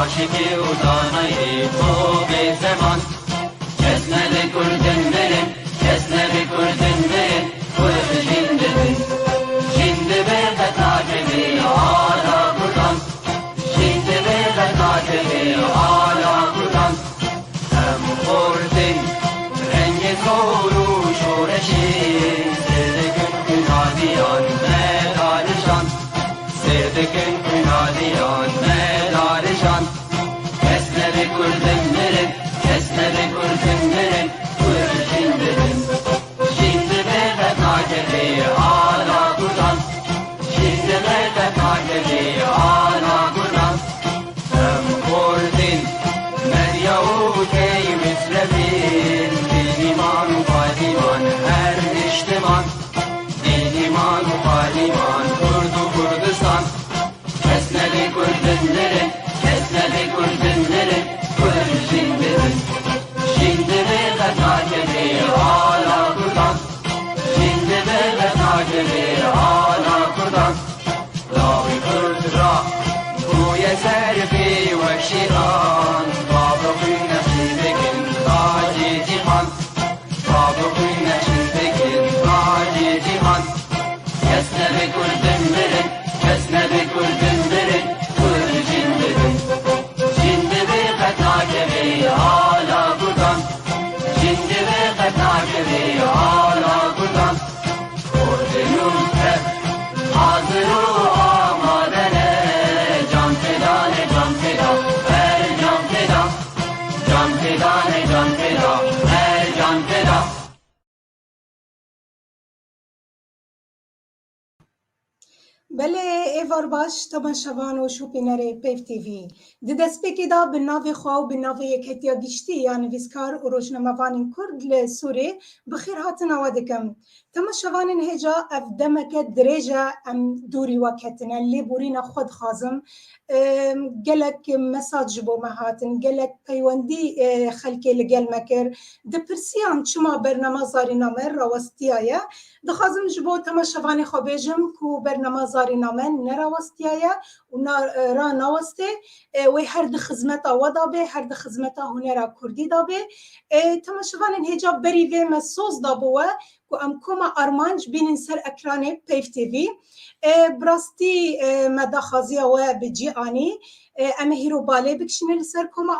عاشقی و دانایی تو به زمان کس نبی کردن بریم کس نبی کردن بریم کرد جندبی جندبی قطعجبی آلا کردن جندبی قطعجبی آلا کردن هم خوردن رنگ زور و شورشی سردکن کنادیان مدارشان سردکن کنادیان مدارشان کس نبی کردن بریم کس نبی کردن بریم کرد جندبی جندبی قطعجبی آلا کردن جندبی قطعجبی آلا کردن هم خوردن مریا و کی مصرفین دینیمان و قادیمان هر اجتماع دینیمان و قادیمان کرد و کردستان کس نبی کردن بریم کس نبی کردن بریم کرد جندبی جندبی قطعجبی آلا کردن جندبی قطعجبی آلا کردن لاوی کرد را گوی سرفی و شیران بابروی نشیدگین تاجی جیهان بابروی نشیدگین تاجی جیهان کس نبی کردن بریم کس نبی کردن بریم کرد جندبی جندبی قطعجبی آلا کردن جندبی قطعجبی آلا کردن کردنون که حاضر و آمادنه جان فدانه جان فدا هر جان فدا جان فدانه جان فدا هر جان فدا بله ایوار باش تماشاوان و شوپینر پیف تیوی دی دسپیکی دا به ناوی خواه و به ناوی یکتیا گشتی یا نویسکار و روشنموان کرد لسوری بخیر هاتن آوادکم تماشاوان هجا اف دمک دریجا ام دوری وکتنا لی بورین خود خازم گلک مساج بو مهاتن گلک پیوندی خلکی لگل مکر دی پرسیان چما برنامه زاری نامر راوستیایه دخوازم جبو تماشاوان خوابیجم کو برنامه زاری نامن نراوستیایه و را نوسته و هر د خدمت ودا به هر د خدمت هنر کردی دا به تماشاوان هجا بریوه مسوز دا بوه کو ام کوما ارمانج بینین سر اکران پیف تیوی براستی مداخازی و بجی آنی امه هیرو باله بکشنه لسر کوما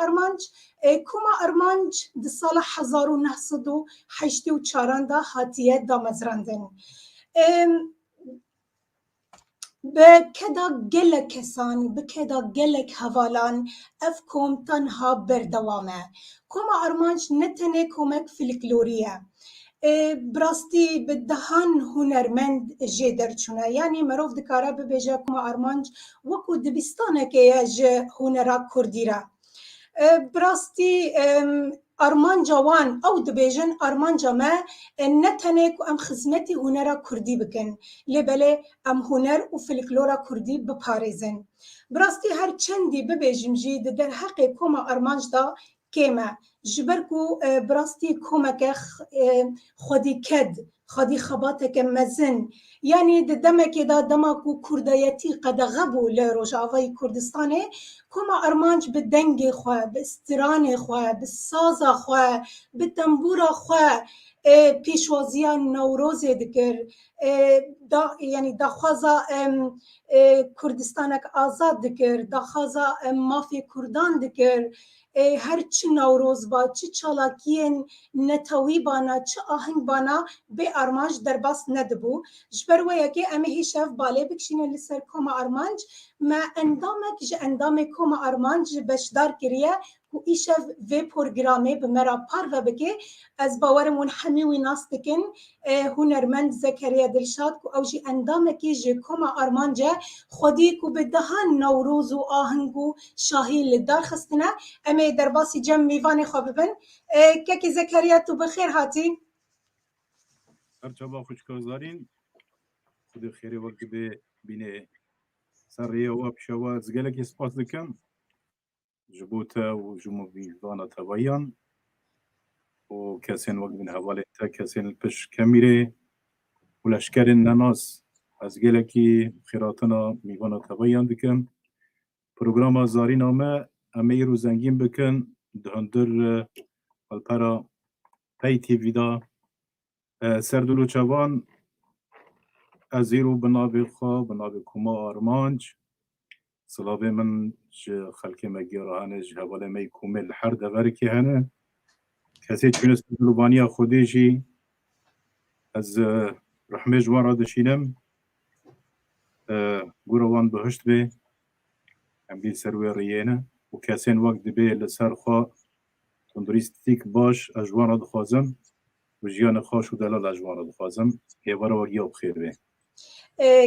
ارمانج د سال 1984 دا هاتیه دا مزراندن به کدا گلک کسان به کدا گلک حوالان اف کوم تنها بردوامه کوما ارمانج نتنه کومک فلکلوریه براستی به دهان هنرمند جدر چونه یعنی مروف دکاره ببیجه کوما ارمانج وکو دبستانه که جه هنرا کردی را براستی ارمانجا وان او دبیجن ارمانجا ما نتنه کو ام خدمتی هنرا کردی بکن لبله ام هنر و فلکلورا کردی بپارزن براستی هر چندی ببیجم جید در حق کوما ارمانج دا کیمه جبرکو براستی کومک خودی کد خودی خباتک مزن یعنی دمک دا دماکو کردایتی قد غبو لروجاوی کردستانه کوما ارمانج به دنگ خواه به استران خواه به ساز خواه به تنبور خواه پیشوازی نوروز دکر یعنی دخوازا کردستانک آزاد دکر دخوازا مافی کردان دکر هر چه نوروز با چه چالاکین نتوی بانا چه آهنگ بانا به ارمانج در بس ندبو جبروه که امی هیشف باله بکشینه لسر کوما ارمانج ما اندامک جه اندام کوما ارمانج بشدار کریه و ایشف وی پروگرامی به مرا پار و بگه از باورمون همیوی ناس دکن هنرمند زکریا دلشاد که اوجی اندامکی جه کوما ارمانج خودی که به دهان نوروز و آهنگ و شاهی لدار خستنه امی در باسی جمع میوان خواب ببن که زکریا تو بخیر هاتی هرچه خوشکازدارین خود خیری وقت به بینه سریع و ابشوا از گلک اسپاس دکم جبوتا و جموی وانا تبایان و کسین وقت من حوالی تا کسین پش کمیره و لشکر نناس از گلکی خیراتنا میوانا تبایان دکم پروگرام زاری نامه امیر و زنگین بکن دهندر الپرا پی تیویدا سردلو چوان ازیرو بنابی خواه بنابی کما آرمانج سلابه من خلق مگیرهانه جهواله می کومل هر دغره که هنه کسی چون سردلوبانی خودی جی از رحمه جوان را دشینم گروان بهشت به امگیل سروی ریینه و کسین وقت دبی لسر خواه تندریستیک باش اجوان را دخوازم و جیان خواه و دلال اجوان را دخوازم هیوار وگیا بخیر به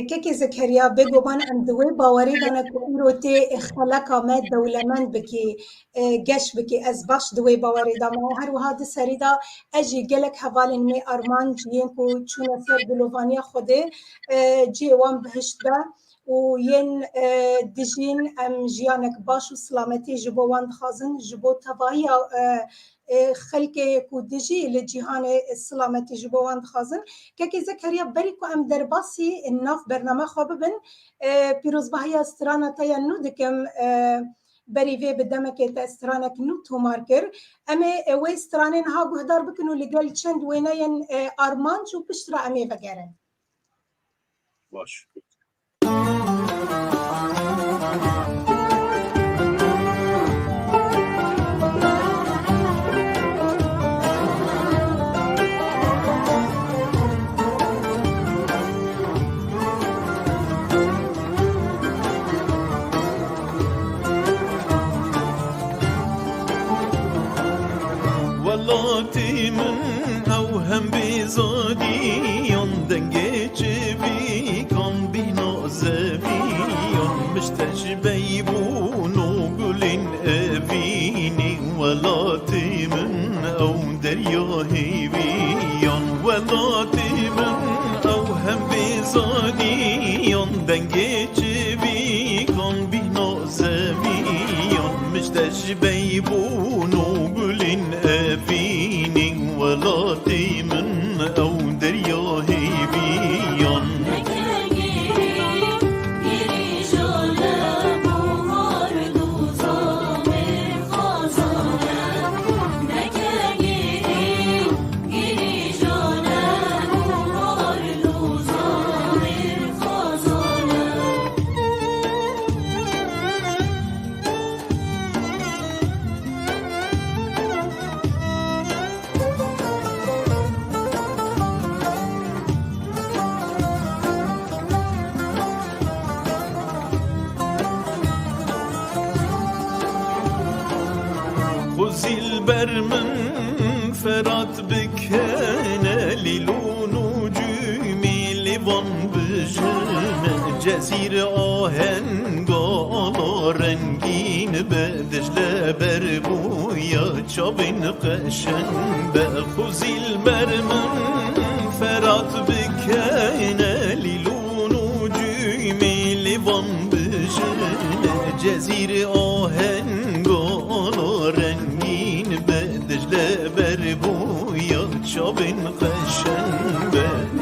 كيكي زكريا بيجو بان اندوي باوري دانا كوروتي اختلاقا ما دولمن بكي جش بكي از باش دوي باوري دا ما هر وهاد سريدا اجي جلك حوالين مي ارمان جين كو چون سر بلوفانيا خوده جي وان بهشت با و ين دجين ام جيانك باش و سلامتي جبو وان خازن جبو تواهي خلقه کو دجی لجهان سلامتی جبوان خازن که زکریا بری کو ام درباسی ناف برنامه خواب بن پیروز بهی استرانه تایا نو دکم بری وی بدمه که تا استرانه کنو تو مارکر اما وی استرانه ها گهدار بکنو لگل چند ویناین آرمان جو پشترا امی وگرن باش ولاتي من اوهم بزاديان دنگه چبي كان بينا زبيان مشتجبي بونو قلن ابيني ولاتي من او دريا هيبيان ولاتي من اوهم بزاديان دنگه چبي كان بينا زبيان مشتجبي بونو قلن ابيني ولاتي من او دريا هيبيان خزيل من فرات بكنا ليلون وجومي لبن بجمع جزير آهنگا على رنگين بدج لبربويا چابين قشن بخزيل من فرات بكنا ليلون وجومي لبن بجمع جزير آهنگا رنگین بدج لبر بویا چابین قشن به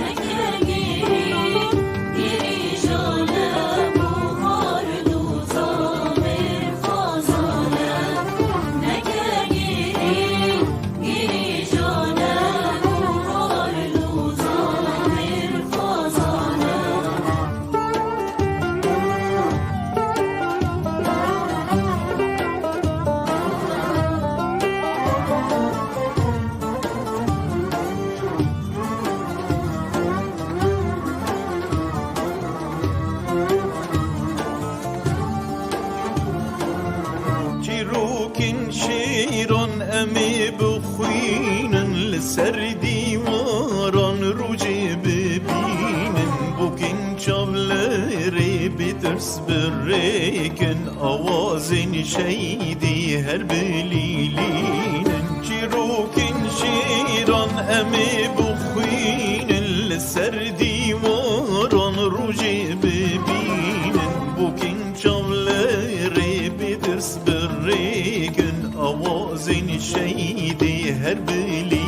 سر دیواران روجه ببینن بوکن چابلری بیترس برکن آوازن شیدی هر بلیلینن چیروکن شیران همه بخوینن سر دیواران روجه ببینن بوکن چابلری بیترس برکن آوازن شیدی هر بلیلینن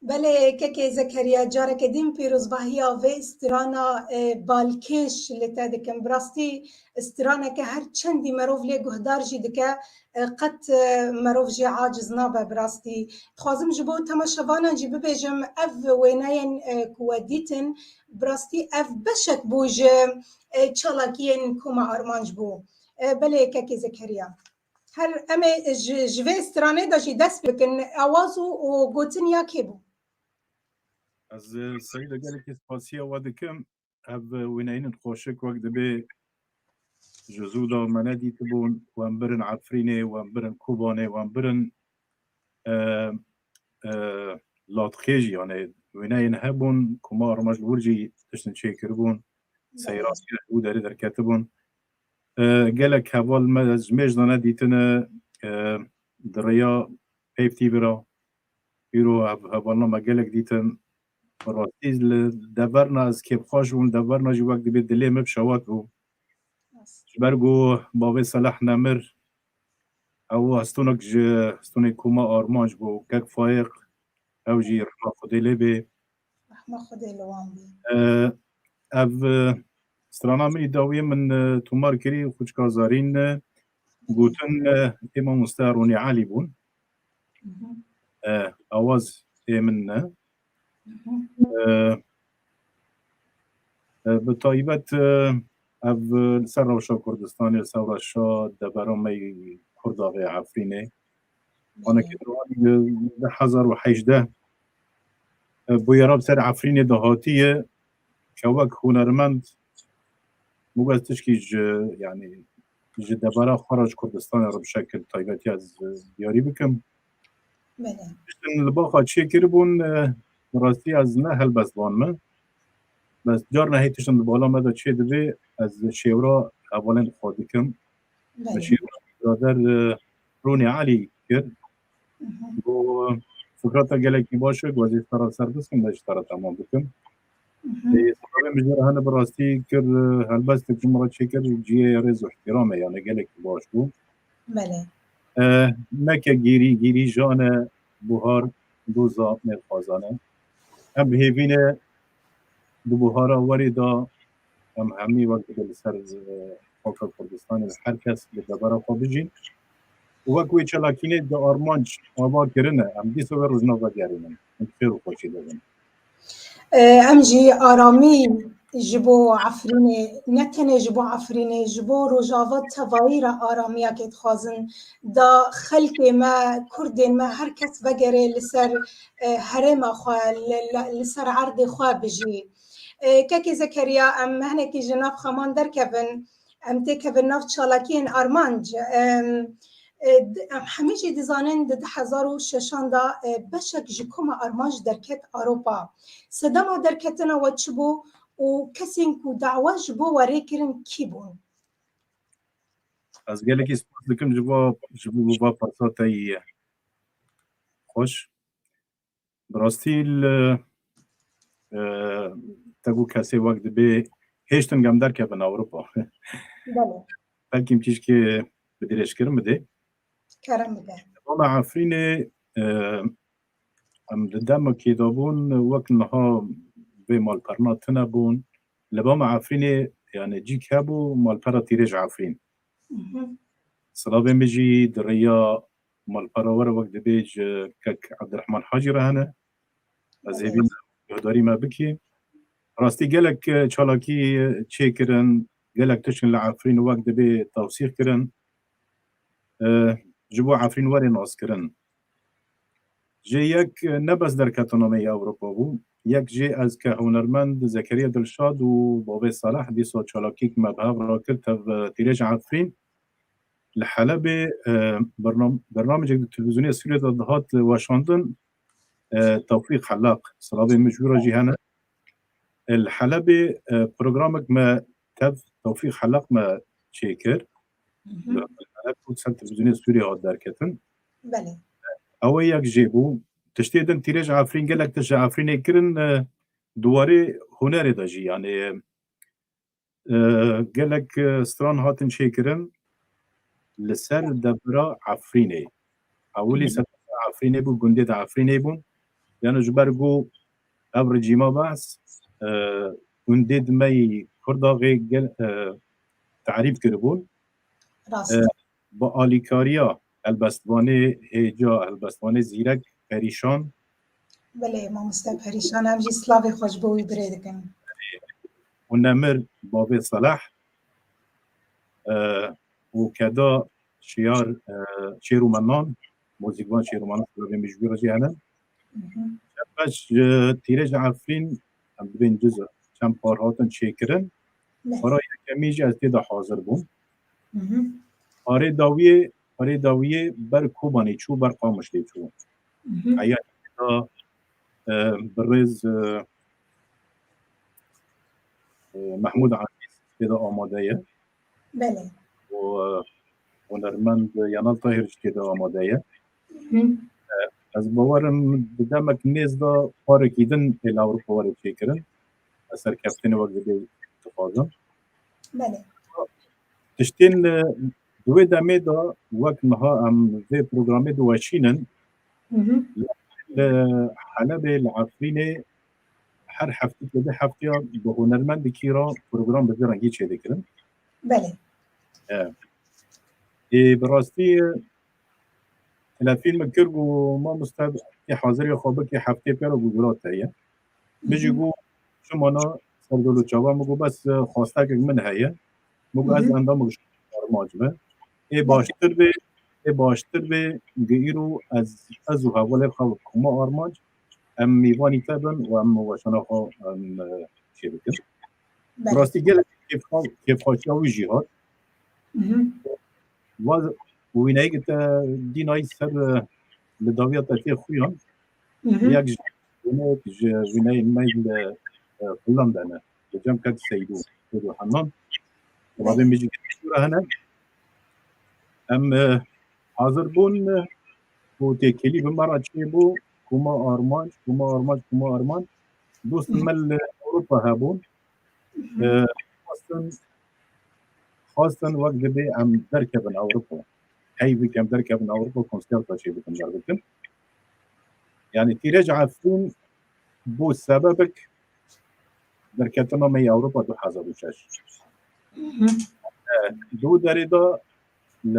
بله که زکریا جارك دیم پیروز باهیا و استرانا بالکش لتا دکم براستی استرانا که هر چندی مروف لی گهدار جی دکه قط مروف جی عاجز نابه براستی تخوازم جبو تماشوانا جی ببیجم اف ویناین کودیتن براستی اف بشک بوج چالاکین کما آرمانج بو بله که زکریا هر اما جوه استرانه دا جی دست بکن آوازو و گوتن یا که بو از سعید gelek spasiya wa dikim ev wêneyên xweşik wek dibe ji zû da me nedîtibûn wan birin Efrînê wan birin Kobanê wan birin Latxêjî yani wêneyên hebûn ku me armanc li wir jî tiştin çêkiribûn seyratiye û derê derketibûn gelek heval me ji mêj da nedîtine di rêya peyv TV ra îro ev hevalna me gelek dîtin براستی دورنا از کیبخواش بون دورنا جی وقت بی دلی مب شوات بو برگو باوی صلاح نمر او هستونک هستونک کوما آرمانج بو کک فایق او جی رحمه خودی لی بی رحمه خودی لوان بی او استرانا من ایداوی من تومار کری خوشکازارین گوتن ایما مستعرونی عالی بون آواز ایمن به تایبەت ev ser rewşa Kurdistanê ser rewşa deberame Kurda vê Efrînê wanekî di 2018 bûyera bi ser Efrînê de hatiye kewek hunermend bûbez tişkî ji yani ji debera xwe ra ji Kurdistanê re bi şekil taybetî ez diyarî bikim tiştin li baxa çêkiribûn rastî ez ne helbestvan me بس جار نهی تشتم بالا مده چه دوی از شیورا اولین خواهد کم شیورا برادر رونی علی کرد و فکرات گلکی باشه گوزی سرا سربس کم داشت سرا تمام بکم سبب مجبور هنه براستی کرد هلبست کم را چه کرد جیه رز و احترامه یعنی گلکی باش بو نکه گیری جانه بوهار دوزا میخوازانه هم هیوینه دو بوهارا وری دا هم همی وقت دل سر خاک کردستان هر کس به دبر خو بجین و وقتی چلاکینه دا آرمانج آبا کرنه هم دیسو و روزنامه گرینه خیر خوشی دادن امجی آرامی جبو عفرینه نتنه جبو عفرینه جبو روجاوات توایی را آرامیا که خازن دا خلق ما کردین ما هر کس بگره لسر حرم خواه لسر عرض خواه بجی که زکریا ام هنکی جناب خمان در کبن ام تی کبن ناف چالاکین آرمانج همه جی دیزانن ده 2006 دا بشک جکوم آرمانج درکت اروپا صدام درکتنا و چبو و کسین کو دعوا جبو وری کرن کی بون از گلکی سپاس دکم جبو با پرساتای خوش براستی تگو کسی وقت به هشتن گم در کبن اروپا بلکه چیز که بدیرش کرم بده والا عفرینه ام دم که دابون وقت نها به مالپرنا تنبون لبام عفرینه یعنی جی کبو مالپرا تیرج عفرین صلابه مجی دریا مالپرا ور وقت بیج کک عبدالرحمن حاجی رهنه از هیوین یاداری ما بکی راستی گلک چالاکی چه کرن گلک تشن لعفرین وقت به توصیح کرن جبو عفرین وری ناس کرن جه یک نبس در کتنامه اوروپا بو یک جه از که هنرمند زکریا دلشاد و بابی صالح دیسا چالاکی که مبهب را کرد تیرج عفرین لحلب برنامج تلویزیونی سوریه دهات واشاندن توفیق حلاق صلابه مجبورة جهانا الحلب برنامج ما تف توفيق حلاق ما شيكر الحلب كنت تلفزيونية سوريا هاد داركتن بله او يك جيبو تشتيدن تيريج عفرين قالك تش عفرين يكرن دواري هنري داجي يعني قالك ستران هاتن شيكرن لسر دبرا عفريني اولي سر عفريني بو قنديد عفريني بون يعني جبرجو أبرجي ما بس ونديد مي كردا غي تعريف كربون راست با آلیکاریا البستوانه هجا البستوانه زیرک پریشان بله ما مستپریشان هم جی سلاوی خوش بوی بریدکن و نمر باب صلاح و کدا شیر و منان موزیکوان شیر و منان سلاوی مجبور جی هنن باش تیرج عفرین هم بین جزء چند پارهاتن چیکرن برای کمیج از دیده حاضر بون آره داویه بر کوبانی چو بر قامشلی چو حیات برز محمود عزیز دیده آماده بله و هنرمند ینال طاهر دیده آماده از باورم بدمک نیز دا پارکیدن el Avrupa وارد چیکرن اثر کفتن وقت دی اتفاقا بله تشتین دوی دمه دا وقت نها ام دی پروگرامه دو وشینن حلب العفرینه هر هفته ده هفته به هنرمند کیرا پروگرام بذارن هیچ چه دکرن بله براستی الفیلم کرد و ما مستعد حاضر یا خوابه که هفته پیرا گذرات هیه میجی گو شمانا سردولو چاوا مگو بس خواسته که من هیه مگو از اندام مگو ماجبه باشتر به گیرو از و حواله خواه کما آرماج ام میوانی تبن و ام واشانا خواه چه بکر براستی گل کیف خاشیاوی جیهاد و وینایی که دینایی سر لداویات تاتی خویان یک وینایی میل فلندنه جمع کد سیدو حنان و بعد میجی که شوره هنه ام حاضر بون و تکلی به مرا چه بو کما آرمان دوست مل اروپا هبون خواستن وقت به ام درکبن اروپا هی بکم درکبن اروپا کنسرت چه بکم در بکم يعني تيرج عفون بو سببك دركتنا مي اوروبا 2006 دو دريدا ل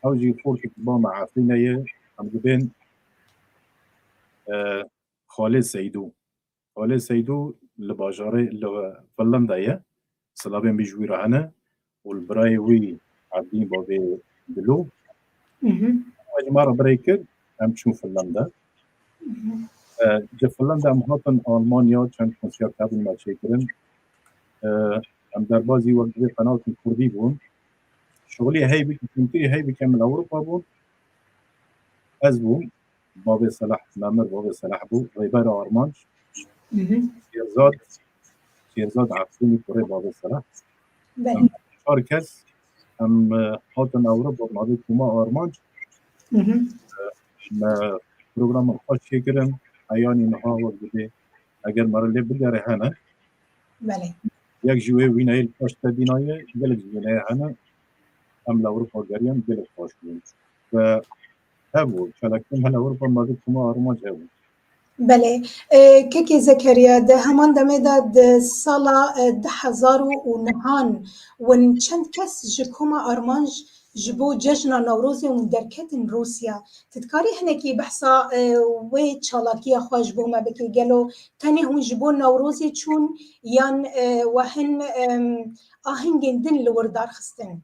اوجي فورت با عفرينيه ام بين خالد سيدو لباجاري فنلندا سلابين بيجويرا هنا والبراي وي عابدين بابي دلو مرة بريكر ام تشوف فنلندا فنلندا ام هاتن المانيا چند کنسرت قبل ما چیکرن ام در بازی وقت قناه کردی بون شغلی هی بکم اروپا بون از بون باب صلاح نامر باب صلاح بو ریبر آرمانج شیرزاد عفونی کره باب صلاح چهار کس ام هاتن اروپا نادی کما آرمانج ما پروگرام خوش چیکرن ایانی نها وقت بده اگر مرله بگره هنه بله یک جوه وینایل پاشت دینایه گلک وینایه هنه ام لاوروپا گریان گلک خوش بون و هبو چلکتم هل اروپا مادی کما آرمانج هبو بله كيكي زكريا ده همان دميدا ده سالا 2009 ون چند كس جكوما أرمانج جبو جشن نوروزي ون دركتن روسيا تتكاري هنكي بحثا وي تشالاكيا خواج بو ما بكي قالو تاني هون جبو نوروزي چون يان وهن آهنگين دن لوردار خستن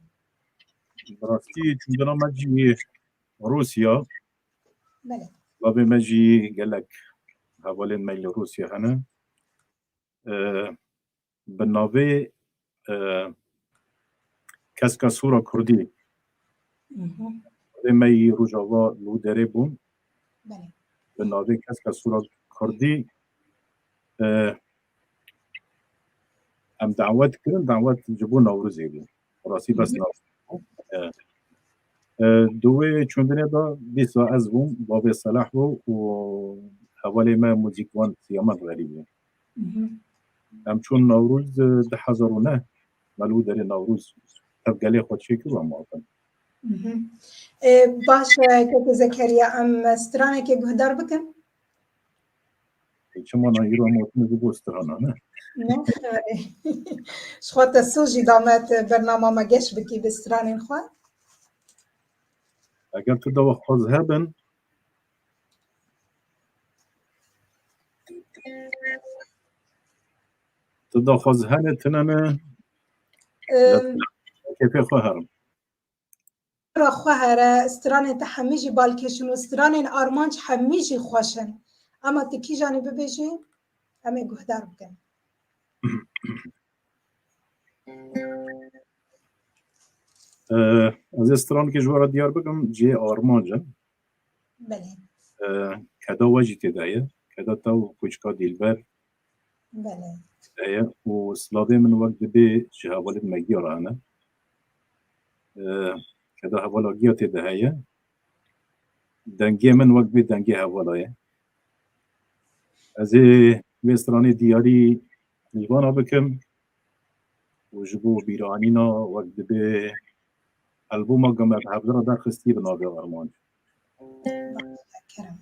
براستی چون مجی روسیا بله بابي مجی گلک حوالين ميل روسيا هنا بالنافي كاسكا صورة كردي مي رجاوا لو دريبون بله بالنافي كاسكا صورة كردي ام دعوات كرن دعوات جبون نوروزي بون راسي بس نوروز دوی چوندنه دا دیسا از بون باب صلاح بو و حوالی ما موزیکوان سیامت غریبه هم چون نوروز 2009 ملو در نوروز تبگلی خود شکل و معطن باش كيكي زكريا ام سترانك يقدر بكن چما ایرا موتنه بوسترانا نه نه خیلی شخوات سوجی دامت برنامه ما گش بکی بسترانین خواه اگر تو دو خواز هبن تو دو خواز هنه تنمه کیفی خواه هرم را خواه هره استرانین تا همیجی بالکشن و استرانین آرمانچ همیجی خوشن اما تکی جانی ببیجی همه گهدار بکن از استران که جوارا دیار بگم جه آرمان جن بله کدا واجی تدایه کدا تاو کچکا دیلبر بله تدایه و سلاده من وقت به جه حوال مگی رانه کدا حوالا گیا تدایه دنگی من وقت به دنگی حوالایه از استران دیاری لیوانا بکم و جبو بیرانینا وقت به البوم گمت حفظه در خستی بنابه آرمان کرم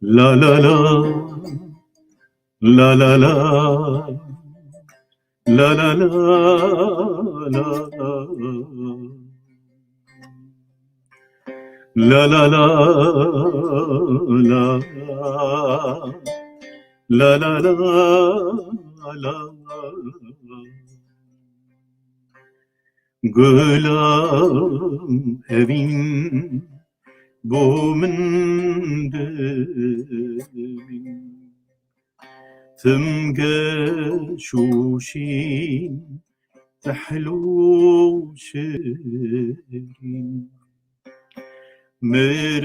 La la la la la la la la la la la la la la la la Gülam evin bu min devin تمقشوشين تحلو شيرين مرنوجين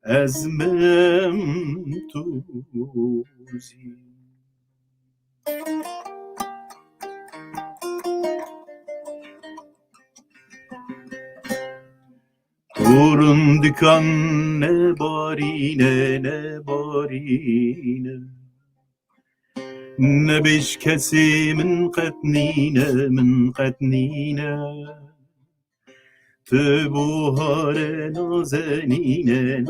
أزمم توزي Kurun dikan ne barine ne barine Ne beş kesi min qetnine Tü buhare nazenine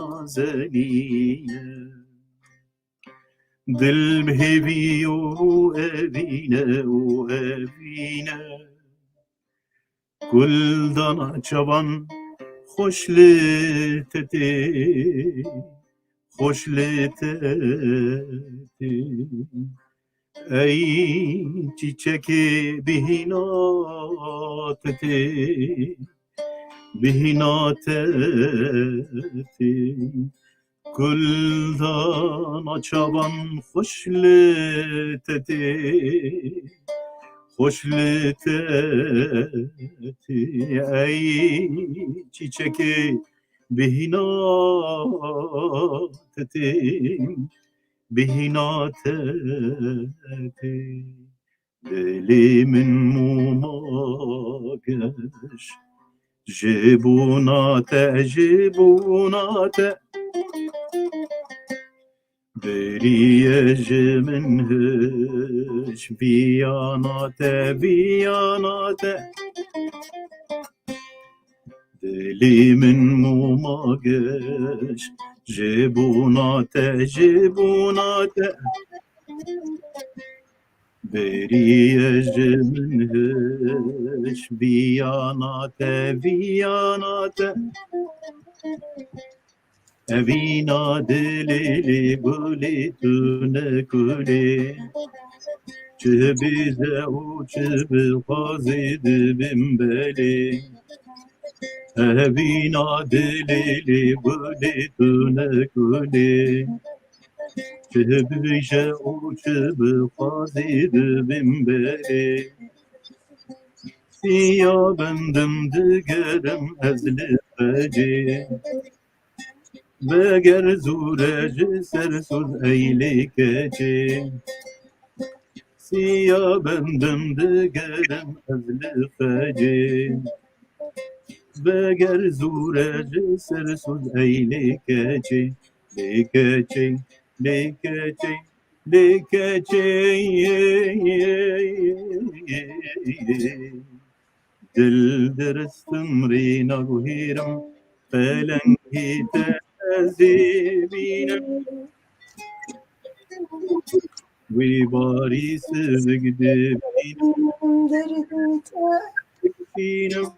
Dil bhevi o evine Kuldan çaban خوشلتتی ای چیچک بهیناتتی گلدان چابان خوشلتتی ای چیچکی بهیناتتی دلی من موماگش جبونات دریج منهش بیانات دلی من موماگش جبونات دریج منهش بیانات Evina delili buli tune kuli Çebize uçubi khazidi bimbeli Evina delili buli tune kuli Çebize uçubi khazidi bimbeli Siya bendim digerim ezli feci Veger zureci sersuz eylikeci Siyah bendim digerim ezli feci بگر زوره جسر سود ای لیکچی لیکچی لیکچی لیکچی دل درستم رینا گوهیرم فلنگی تزیبینم وی باری سبگده بینم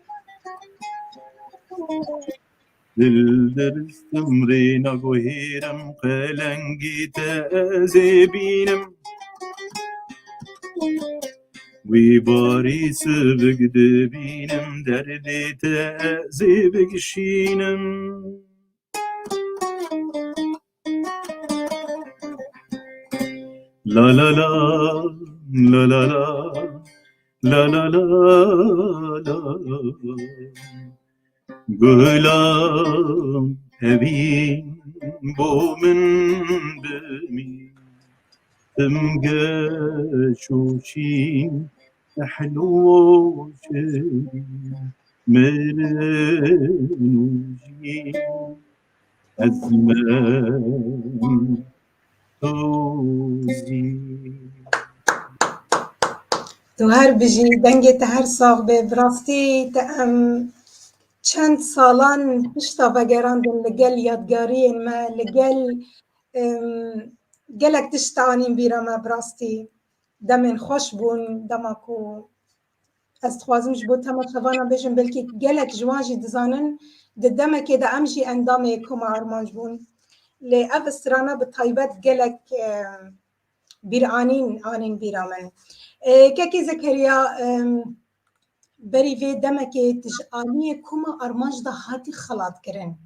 دل درستم رینا گوهیرم فلنگی تزیبینم وی باری سبگده بینم دردی تزیبگشینم لا لا لا لا لا لا لا لا لا گلام هبین بو من بمی تمگشوشین حلو شدی مرنوجی از من توزی تو هر بجی دنگت هر ساغ به براستی تم چند سالان پشتا وگراندن لگل یادگاری ما لگل گلک تشتانین بیرا ما براستی دمن خوش بون دمکو از خوازمش بود تمام شوانا بجن بلکه گلک جوانجی دزانن دمکه دا امجی اندامه کما آرمانج بون لی اف استرانا بطایبت گلک بیرانین آنین بیرامن که زکریا بری وی دمکه تجانی کما آرمانج دا هاتی خلات کرن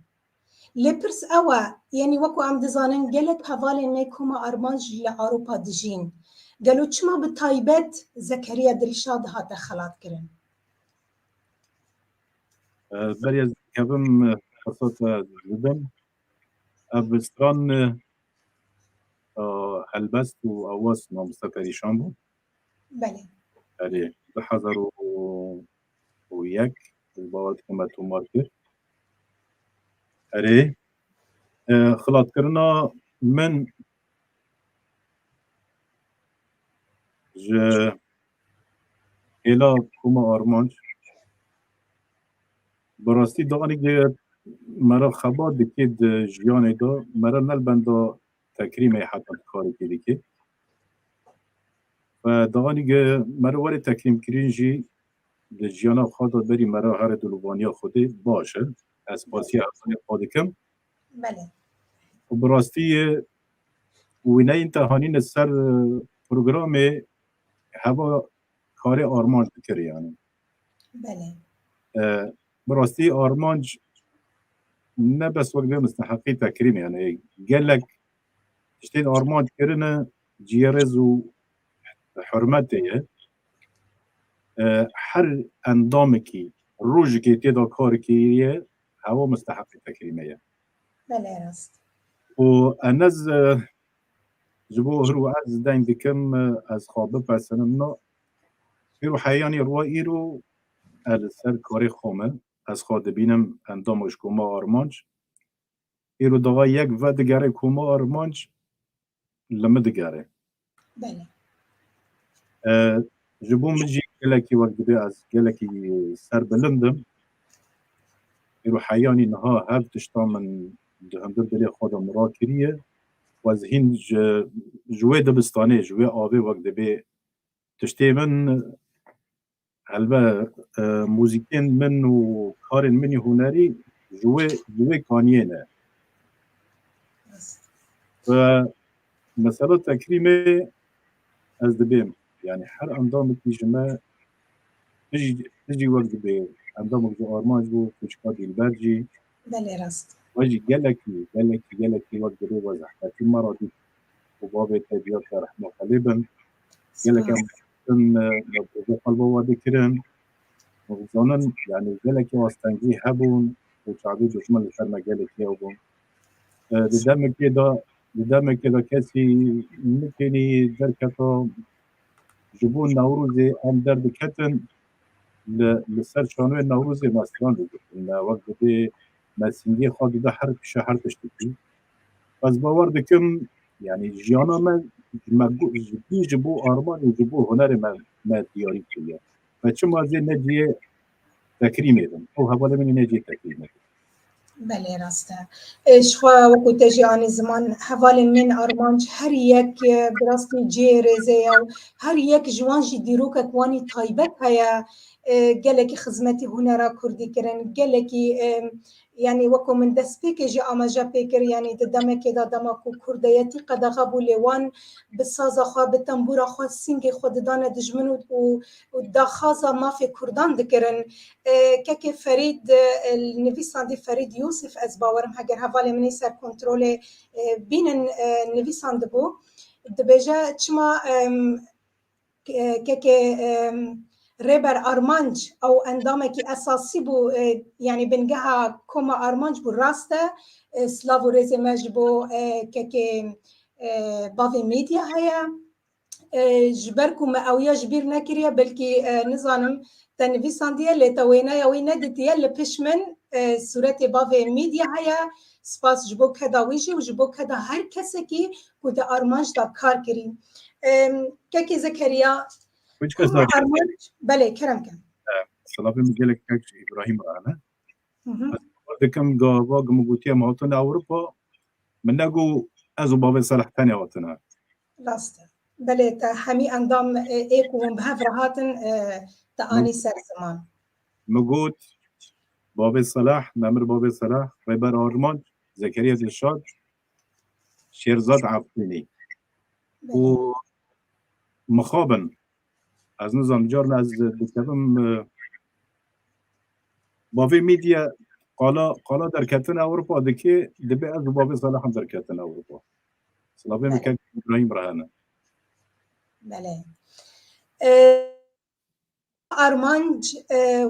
لپرس اوا یعنی وکو ام دزانن گلک حوالی نه کما آرمانج لأوروپا دجین گلو چما بطایبت زکریا دریشاد هات خلات کرن بری از کبم خصوص زدم ابستران هلبست و اواز نامسته پریشان بود بله اره 2001 باید کمت و مارکر اره خلات کرنا من جه ایلا کما آرمانج براستی دانی که مرا خبر دکید جیانه دا مرا نلبندا تکریم حتی کاری که دیگه و دانی که مرا ولی تکریم کرینجی د جیانا خواهد بری مرا هر دلوبانیا خودی باشه از پاسی افزانی خواهد کم بله و براستی وینه انتحانین سر پروگرام هوا کار آرمانج بکری یعنی بله براستی آرمانج نه بس وقت مستحقی تکریم یعنی گلک اشتین آرمانج کرنه جیرز و حرمته هر اندام کی روز که تیدا کار کیه هوا مستحق تکریمه بله راست و انز جبو هرو از دنگ دکم از خوابه پسنم نا ایرو حیانی رو ایرو سر کاری خومه از خواد بینم اندامش کما آرمانج ایرو دقا یک و دگره کما آرمانج لمه دگره بله جبو مجی گلکی وقت بی از گلکی سر بلندم ایرو حیانی نها هف تشتا من دهنده دلی خودم را کریه و از هین جوه دبستانه جوه آوه وقت بی تشتی من هلبه موزیکین من و کارین منی هنری جوه کانیه نه و مثلا تکریمه از دبیم يعني هر اندام جماعة تجي وقت اندام آرمانج بو كوشكادي البرجي بله راست واجي قالك وقت بي وزح لكن مرة دي وبابي تبيات رحمه قلبا قالك من قلبه وذكرن وظنن يعني قالك واستنجي هبون وشعبي دشمن لسرنا قالك يوبون لدام كده كاسي ممكن دركته جبون نوروزي ام درد كتن لسر شانوی نوروز مستران بگفتن وقت به مسیحی خواهد ده هر شهر تشتکی از باور دکم یعنی جیانا من جبو آرمان و جبو هنر من دیاری کلیه و چه مازه ندیه تکریم ایدم او حواله منی ندیه تکریم ایدم بله راسته اشخوا وقت تجی آن زمان حوال من آرمانج هر یک براستی جی رزه و هر یک جوانجی دیروک اکوانی تایبت هیا گلکی خدمتی هنرا کردی کرن گلکی يعني وكو من دسبيك جي آماجا بيكر يعني ددمك دا دمكو كرديتي قد غابو لوان بالسازا خوا بالتنبورا خوا السنجي خوا ددانا دجمن ودا خازا ما في كردان دكرن كاكي فريد النفيسان دي فريد يوسف أزباورم هاجر هفالي مني سر كنترولي بين النفيسان دبو دبجا تشما كاكي ريبر أرمانج أو أندامك أساسي بو يعني بنجها كوما أرمانج بو راسته سلافو ريزي مجبو كاكي بافي ميديا هيا جبركو ما أويا جبير نكريا بلكي نظام تنفيسان ديال اللي توينا يوي نديتيا اللي بشمن صورة بافي ميديا هيا سباس جبو كدا ويجي وجبو كدا هر كسكي كودا أرمانج دا كار كريم كاكي زكريا وش كسر بله کرم کن سلام میگه که ابراهیم رانه دکم گاوا گمگوتی مهاتن اروپا من نگو از باب صلاح تاني هاتنا راسته بله تا همی اندام ایکو به فرهاتن تا آنی سر زمان مگود باب صلاح نمر باب صلاح ريبر آرمان زكريا دلشاد شيرزاد عبدالي و مخابن از نظام جارن از دکتبم باوی میدیا قالا در کتن اروپا دکی دبی از باب صلاح هم در کتن اروپا صلابه میکن ابراهیم رهانه بله أرمانج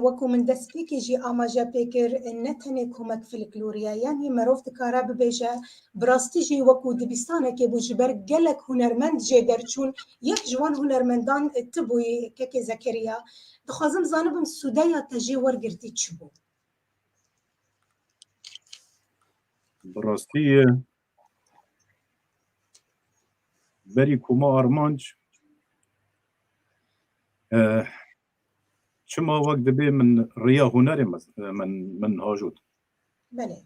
وكو من دسبيكي جي آماجا بيكر نتني كومك فلكلوريا يعني مروف دكارا ببيجا براستي جي وكو دبستانه كي بو جبر قلق هنرمند جي درچون يك جوان هنرمندان تبوي كيكي زكريا دخوازم زانبم سودايا تجي ورگرتي چبو براستي بري كوما أرمانج شما وقت دبي من ريا هنري من هاجود بله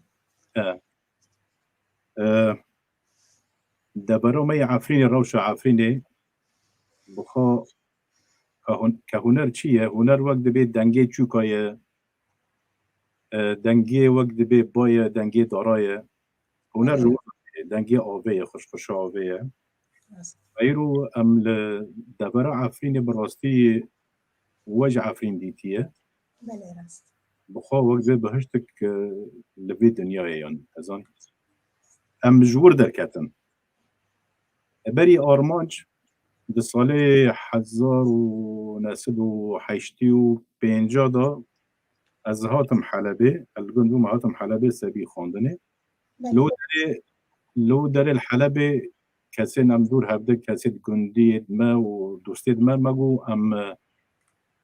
دبرو مي عفريني روشة عفريني بخا كهنر چية هنر وقت دبي دنگي چوكاية دنگي وقت دبي باية دنگي داراية هنر رو دنگي آوية خوش آوية غيرو ام دبرو عفريني براستي وجه عفرين ديتيه بله راست بخوا وقت بهشتك لبي دنيا يعني ازان ام جور دركاتن بري آرمانج ده سال 1985 دا از هاتم حلبه الگندوم هاتم حلبه سبي خواندنه لو در الحلبه کسی نمدور هبده کسی گندی ما و دوستی ما مگو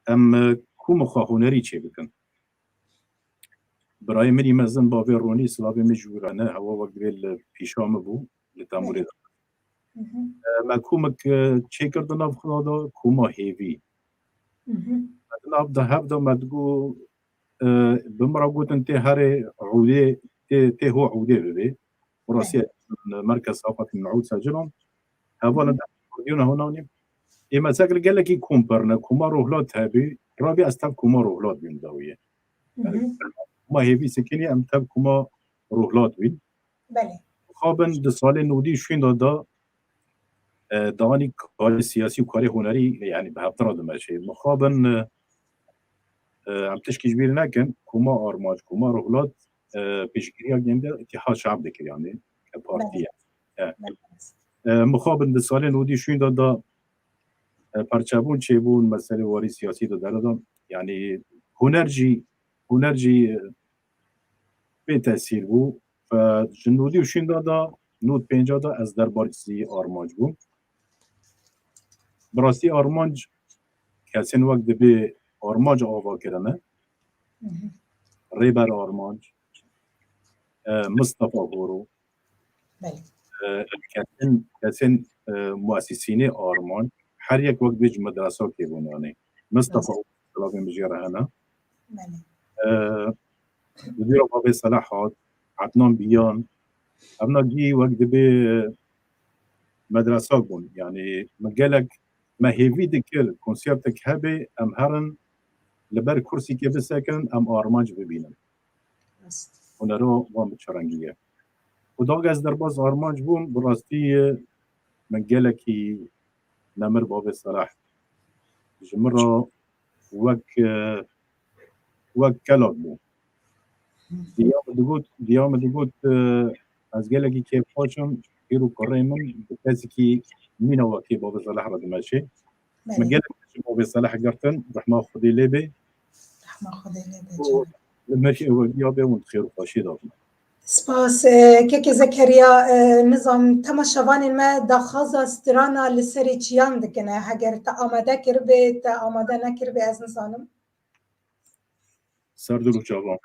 ام کوم خواهونری چه بکن برای منی مزن باوی رونی سلابی مجورانه هوا وقت بیل پیشام بو لتاموری ما کومک چه کردن اف خدا کوما هیوی مدن ده هفته مدگو بمرا گوتن تی هر عوده تی هو عوده ببی براسي مركز ثقافة المعود سجلهم هذول الديون هنا إما ساكل قال لك كومبرنا كومارو هلات هابي رابي أستاب كومارو هلات بين داوية ما هي في سكيني أم تاب كوما روهلات بين بله خابن دسال نودي شين دا داني كاري سياسي وكاري هنري يعني بهفترة دمشي مخابن عم تشكي جبير لكن كوما أرماج كوما روهلات پیشگیری گنده اتحاد شعب دکر یعنی پارتیه مخابن ده سال نودی شوین دا پرچبون چه بون مسئله واری سیاسی دا دردم یعنی هنرجی به تأثیر بو فجنودی و شوین دا نود 50 دا از در بارسی آرمانج بون براستی آرمانج کسین وقت به آرماج آوا کرنه ریبر آرماج مصطفى غورو بله کسین مؤسسین آرمان هر یک وقت بیج مدرسه که بونانه مصطفى غورو مجیره هنه بله مدير بابي صلاحات عدنان بيان أبنا جي وقت بي مدرسة بون يعني مجالك ما هيفي دكر كونسيبتك هبي أم هرن لبر كرسي كيف ساكن أم أرماج ببينن ونرو وام بتشرنجية وداغ از در باز أرماج بون براستي مجالكي نمر بابي صلاح جمرة وك كلاك بون دیام دیگوت از گلگی که پاشم ایرو کاره من کسی که مینوا که باب صلاح را دمشه مگل باب صلاح گرتن رحمه خودی لبه المرشي ويابه ونخير وخاشي دافنا سپاس که زکریا نظام تماشاوان ما داخازا استرانا لسری چیان دکنه اگر تا آماده کرده تا آماده نکرده از نظانم سردو جوان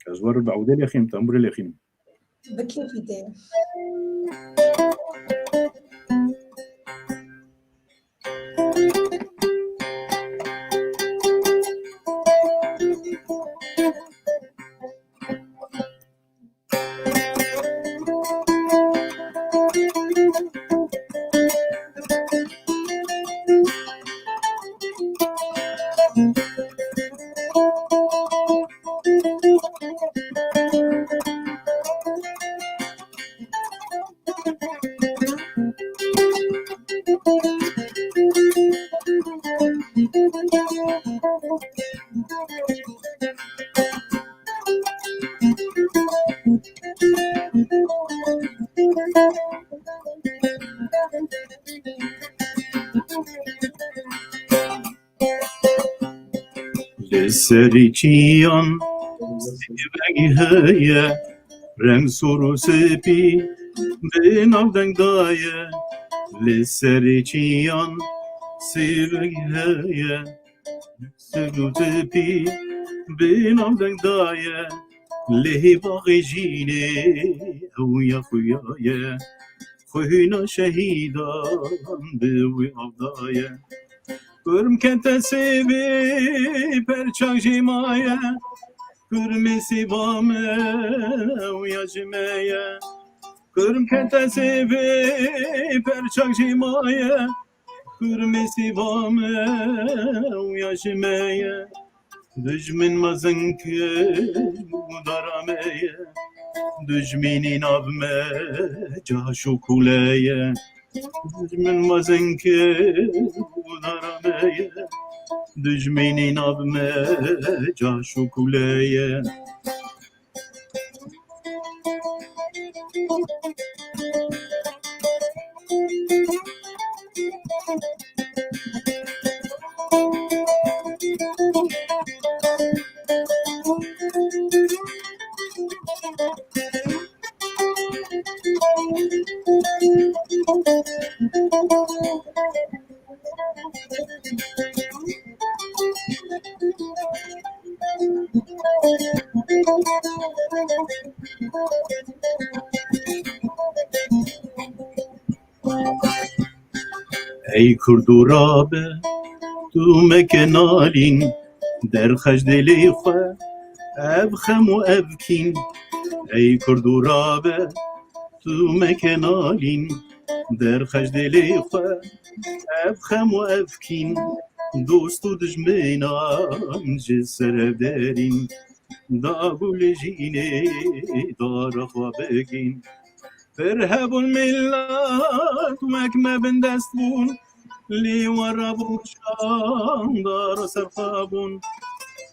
كازوار بعودة لخيم تمر لخيم بكيف ده لسری چیان سیبگی هیه رنگ سرو سپی به نافدنگ دایه لسری چیان سیبگی هیه سرو سپی به نافدنگ دایه لهی باقی جینه اویا خویایه خوینا شهیدان به وی آفدایه Kırm kente sevi perçak jimaya Kırm sivame uyacimaya Kırm kente sevi perçak jimaya Kırm sivame uyacimaya Düşmin mazınke mudarameye Düşminin abme caşu kuleye Düşmin mazınke mudarameye Düşminin abme caşu kuleye ای کردورابه تو مکنالین در خجدلی خواه اب خم و اب کین ای کردورابه تو مکنالین در خجدلی خواه اب خم و اب کین دوست و دجمنان جسر دارین دا گل جینه دار خواه بگین فرهب الملت وكما بندستون لي وربو شاندار سرخابون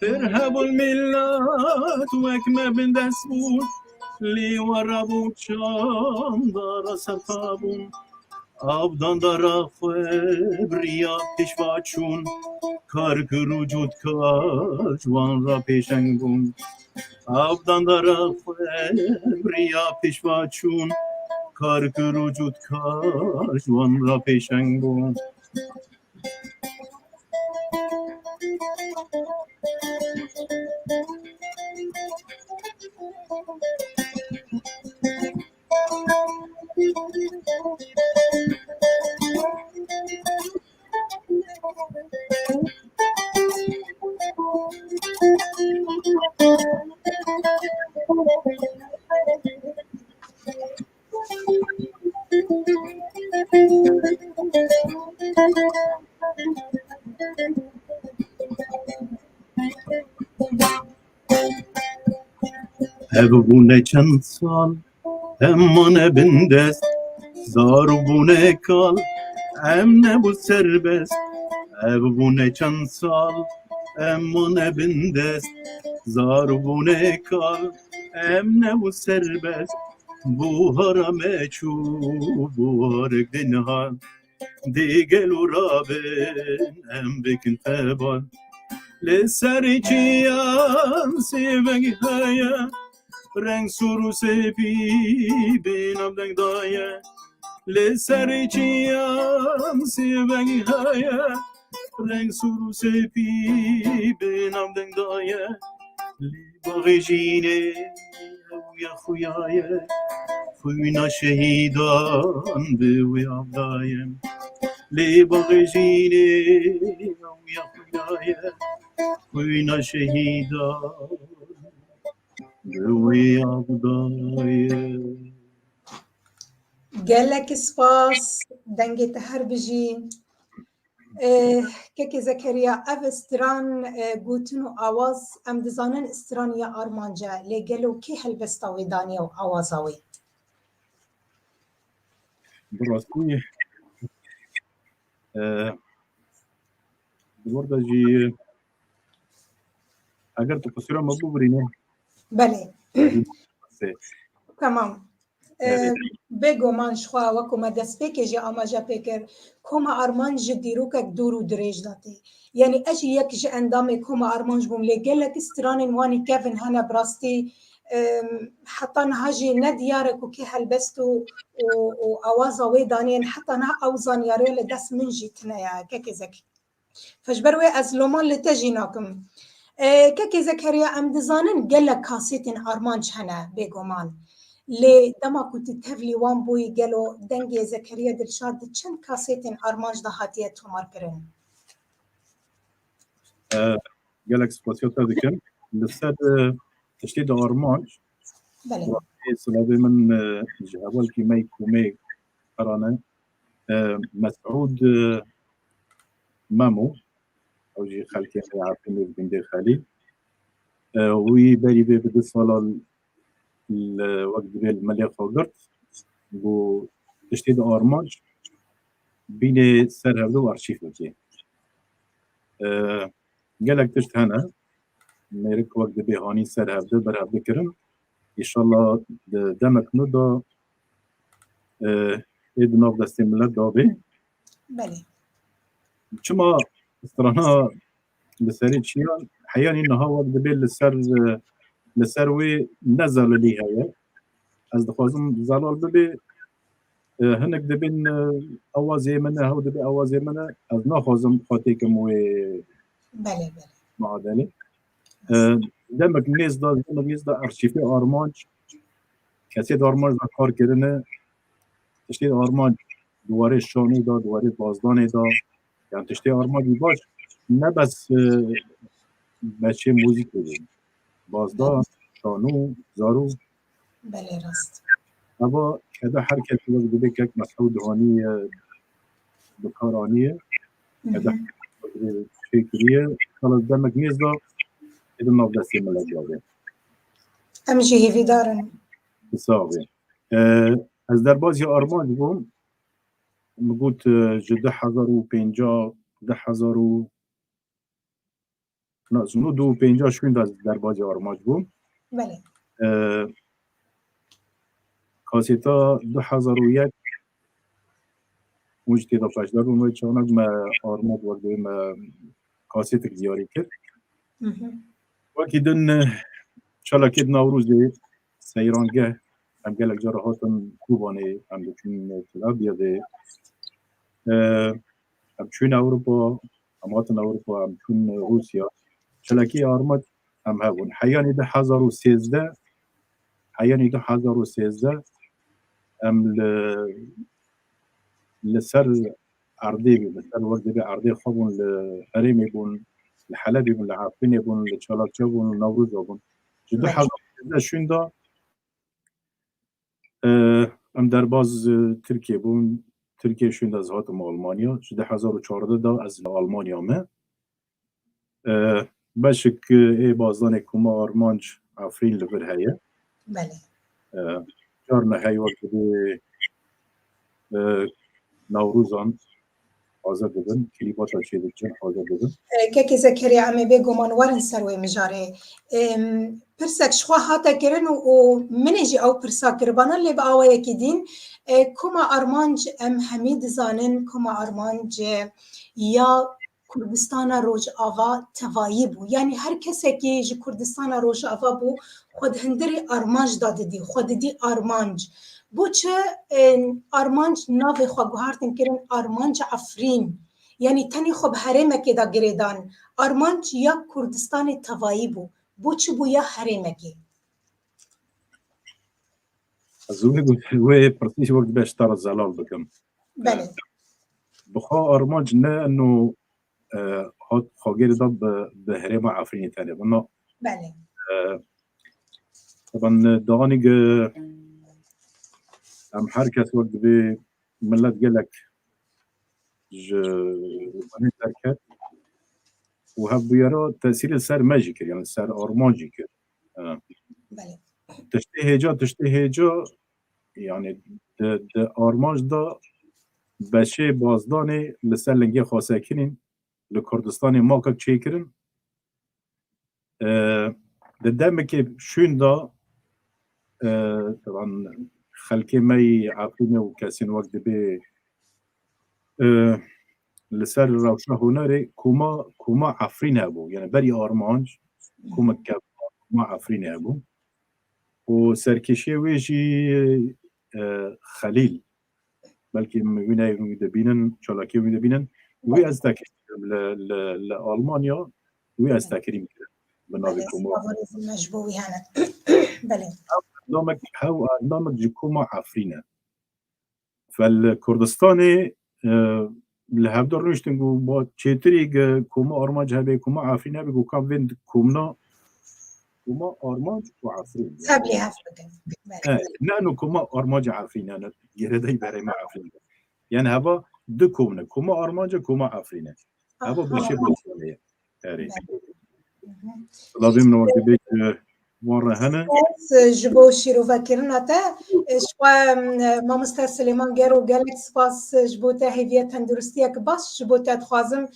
فرهب الملت وكما بندستون لي وربو شاندار سرخابون abdan dara xebriya peşvaçun kar krucut kajwan ra peşeng bun abdan dara xebriya peşvaçun kar krucut kajwan ra peşeng bun ev bune çend sal emman ebin dest zar bune kal em ne bu serbest ev bune çend sal emman ebin dest zar bune kal em ne bu serbest bu harame çu bu harek dinhan دیگل و رابن ام بکن تبان لسر چیان سیبگی هایا رنگ سرو سپی بینم دنگ دایا لسر چیان سیبگی هایا رنگ سرو سپی بینم دنگ دایا لی باغی جینه یا خویایه خوینا شهیدان به وی عبدایم لی باغی جینه یا خویایه خوینا شهیدان به وی عبدایم gelek spas dengê te her bijî kekê Zekeriya ev stran gotin û awaz em dizanin straniya armanca lê gelo kê helbesta wê daniye û awaza wê براستی برده جی اگر تو قصیره ما ببرینه belê سه tamam bêguman ji xwe wekû me destpêkê jî amaje pê kir koma armanc ji dîrokek dûr û dirêj datê yanî ez jî yek ji endamê koma armanc bûm lê gelek stranên wanî kevin hene bi rastî heta niha jî ne diyarek û kê helbest û awaza wê daniyên heta niha ew zanyariya li dest min jî tune ye kekê Zekeriya ji ber wê ez loman li te jî nakim kekê Zekeriya em dizanin gelek kasêtên armanc hene bêguman lê dema ku tu tevlî wan bûyî gelo dengê Zekeriya Dilşad di çend kasêtên armanc de hatiye tomarkirin gelek spasiyata dikim li ser tiştê de armanc belê سلابي من جهوال كي ماي كومي قرانا مسعود مامو او جي خالتي عارفين بندي خالي وي بالي بدا صاله الوقت ديال المليا خودرت بو تشتيد ارمانج بين سر هذا وارشيف وكي قالك تشت هنا ميرك وقت بيهاني سر هذا برا بكرم ان شاء الله دمك ندا ادنا دستي ملت دابي belê چما استرانا لسري چيا حياني انها وقت بين لسر وي نزل لي هي از دخوازم زلال ببي هنك دبين اوازي منه هو دبي اوازي منه از ناخوازم خاطيكم وي belê belê معادله دمك نيزدا ارشيفي ارمانج کسی ارمانج دا کار کردنه تشتی ارمانج دواره شانی دا دواره بازدانی دا یعنی تشتی ارمانج باش نه بس بچه موزیک بدیم بازدان شانو زارو belê rast اما کده هر کسی وقت بده که مسعود هانی بکارانیه کده فکریه خلاص دمک نیزدا ایدن ناف دستی ملک یاده em jî hêvîdarin حسابي از در بازی آرمانج بوم مگوت جه 1050 10,000 نه زنو 250 شوین در بازی آرمانج بوم belê کاسیتا 2001 موج تیدا پشدار بوم چانک ما آرمانج وردیم کاسیتک زیاری کرد وکی دن شالکید نوروزی سیرانگه هم gelek cara hatin Kubanê em diçûn Telavyê em çûn Ewropa em hatin Ewropa em çûn Rûsya çilekî armat em hebûn heyanî 2013 heyanî 2013 em li ser erdê bûn li ser werdê erdê xwebûn li Herêmê bûn li Helebê bûn li Efrînê bûn li Çalakçe bûn li Newrûza bûn ji 2013 şûn da ام در باز ترکیه بون ترکیه شوند از هاتم آلمانیا شده 2014 دا از آلمانیا مه بشک ای بازدان کما آرمانج افرین لبر هیه بله جار نهایی وقت به نوروزان حاضر ببن کلیپات هاشی بچن حاضر ببن که زکریا امی به گمانوارن سروی مجاره پرسک شخوا هاتا کرن و منجی او پرسا کربانا لی با آوه یکی دین کما ارمانج ام حمید زانن کما ارمانج یا کردستان روج آوا توایی بو یعنی هر کسی که جی کردستان روج آوا بو خود هندری ارمانج داده دی خود دی ارمانج بو چه ارمانج ناوی خواه گوهارتن کرن ارمانج افرین یعنی تنی خب هرمکی دا گریدان ارمانج یا کردستان توایی بو بو چه بو یا هرمکی از وی پرسیش وقت بیشتر زلال بکم بله بخوا ارمانج نه انو هات خاگیر دا به هرم عفرینی تنه بنا بله طبعا داني ام هر کس وقت به ملت گلک بني درکت و هب بیارا تأثیر سر مجی کرد یعنی سر آرمانجی کرد بله تشته هجا يعني د آرمانج دا بشه بازدانه لسر لنگی خاصه کنین لکردستان ما که چه کرن د دمه که شون دا طبعا خلقی می عقلینه و کسین وقت به لسر روشه هنره کما عفرین هبو یعنی بری آرمانج کما عفرین هبو و سرکشی ویجی خلیل بلکه میبینه بینن چالاکی میبینن وی از تکریم لآلمانیا وی از تکریم کرد بنابی کما مجبوری هنه بله نامك جكوما عفرينة فالكردستان لهبدار نشتنگو با چطوری کوما آرمانج هبه کوما عفرینه بگو کام وند کوما آرمانج و عفرین قبلی هفت بگن نه نو کوما آرمانج عفرینه نه گردهی برای ما عفرینه یعنی هوا دو کومنه کوما آرمانج کوما عفرینه هوا بشه بسیاره اری لابیم نوکه بیت واره هنه جبو شیرو فکرنا تا شوا مامستر سلیمان گرو گلک سپاس جبو تا هیویت تندرستی اک باس جبو تا تخوازم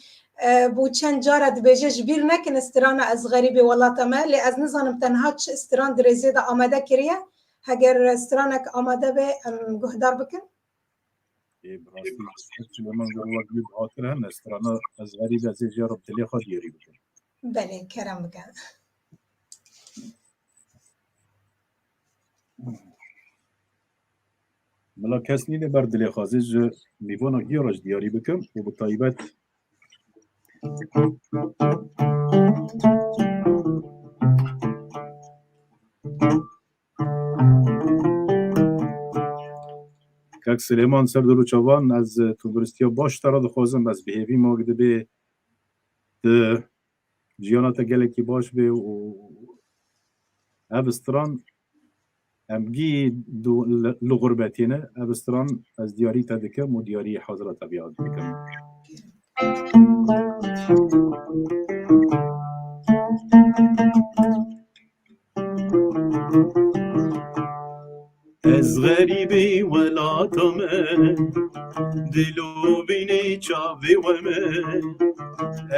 بو چند جارة دبیجه جبیر نکن استران از غریبی ولاتا ما لی از نزانم تنها چه استران درزی دا آماده کریه هگر استرانک آماده به گهدار بکن براستی سلیمان گرو وقت بید آتر هنه استران از غریب از جارب تلی خود یاری بکن بله کرم بکن ملا کس نینه بر دلی خازج میوانا گیارش دیاری بکم و به طایبت که سلیمان سردلو چوان از تندرستی باش ترا دخوازم از بهیوی ما گده به جیانات گلکی باش به و ابستران امگی لغربتینه ابستران از دیاری تدکم و دیاری حاضرات بیاد بکم از غریبی ولاتمه دلو بینی چاوی ومه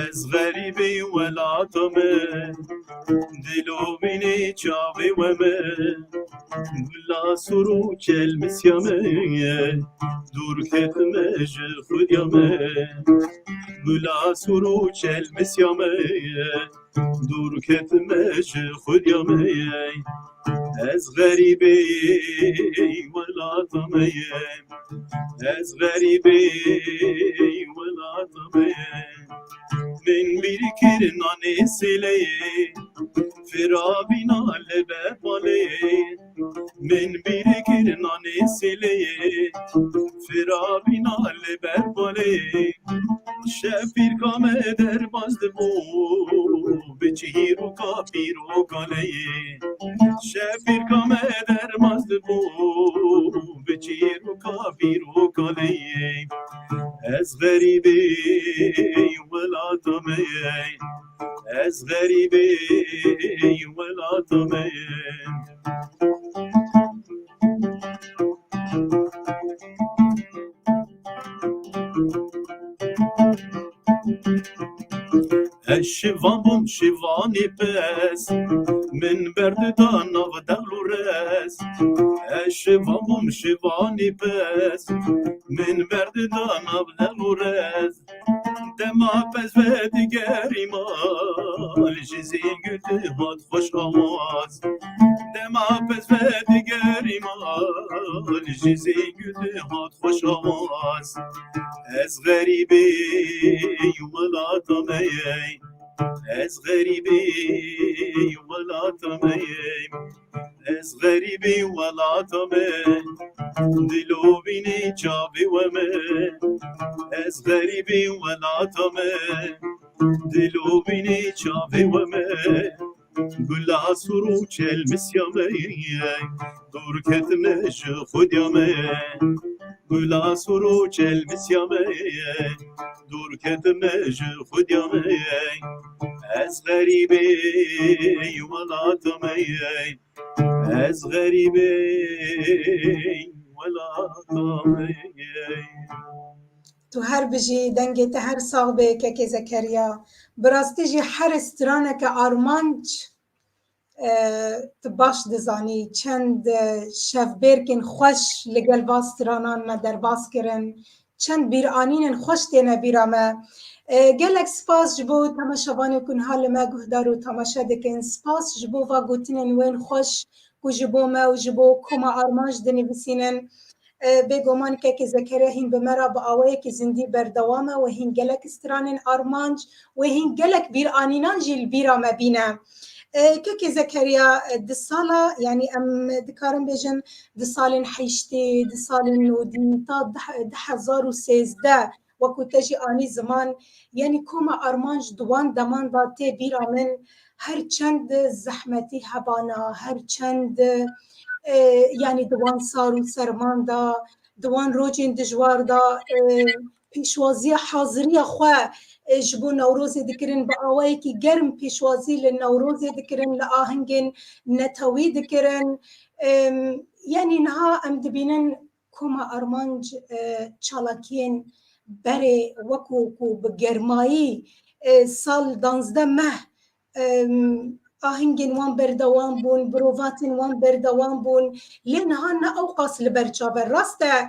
از غریبی ولاتمه دلو بینی چاوی ومه گلا سرو چل مسیامه دور کتمه خودیامه گلا سرو چل مسیامه دور کتمه خودیامه از غریبی ولاتمه از غریبی ولاتمه من بiri kirnane sile firabina lebe pale من biri kirnane sile firabina lebe pale şefir kame derbazd bu biçhiru kapiru kale şefir kame derbazd bu biçhiru kapiru kale از غریبی ولاتمه از غریبی ولاتمه الشیوان بوم شیوانی پس من برد دانو دلو رس الشیوان بوم شیوانی پس من برد دانو دلو رس دما پس و دیگری مال جزین گلده هات خوش آواز دما پس و دیگری مال جزین گلده هات خوش آواز از غریبی ولاتمی از غریبی ولاتمی از غریبی ولاتمی دلو بینی چابی و من از غریبی ولاتمی دلو بینی چابی و من گلا سرو چل مسیامی دور کتمش خودیامی گلا سرو چل مسیامی دور کتمش خودیامی از غریبی ولاتمی از غریبی ولاتمی تو هر بجی دنگی ته هر صاحبه که زکریا براستی جی هر استرانه که آرمانج باش دزانی چند شف بیرکن خوش لگل باسترانان ما در باس کرن چند بیرانین خوش تینه بیرامه گلک سپاس جبو تماشاوانی کن حال ما گهدارو تماشا دکن سپاس جبو و گوتنین وین خوش کو جبو ما و جبو کما آرمانج دنی بسینن بگمان که زکریا هین بمرا با آوه که زندی بردوامه و هین گلک استرانین آرمانج و هین گلک بیرانینان جیل بیرامه بینه که زکریا د سالا یعنی ام دکارم بجن د سالن حیشتی د سالن نودی تا 2013 وکو تجی آنی زمان یعنی کما آرمانج دوان دمان دا تی بیرامن هر چند زحمتی هبانا هر چند یعنی دوان سارو سرمان دا دوان روجین دجوار دا پیشوازی حاضری خواه جبو نوروز دکرن با آوائی که گرم پیشوازی لنوروز دکرن لآهنگن نتوی دکرن یعنی نها ام دبینن کما آرمانج چالاکین بره وکو کو بگرمایی سال 12 مه آهنگین وان بردوان بون بروفاتین وان بردوان بون لنها نا اوقاس لبرچاوه راسته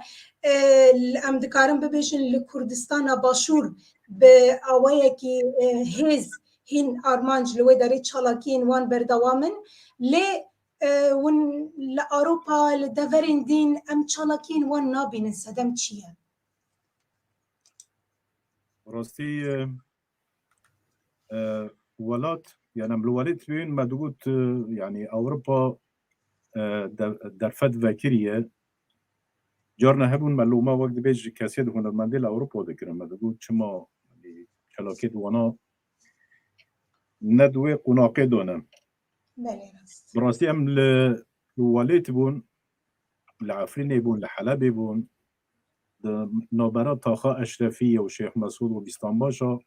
ام دکارم ببیشن لکردستان باشور به آوائه که هیز هین آرمانج لوی داری چالاکین وان بردوامن لی ون لأوروپا لدورین دین ام چالاکین وان نابینن سدم چیه؟ راستی ولات يعني الولات بين ما دوت يعني أوروبا در فد ذاكرية جارنا هبون معلومة وقت بيج كاسيد هنرمندي لأوروبا ذكرنا ما دوت شما يعني كلاكيد وانا ندوي قناقي دونا براسي أم الولات بون العفرين بون الحلب بون نابرات طاقة أشرفية وشيخ مسعود وبيستان باشا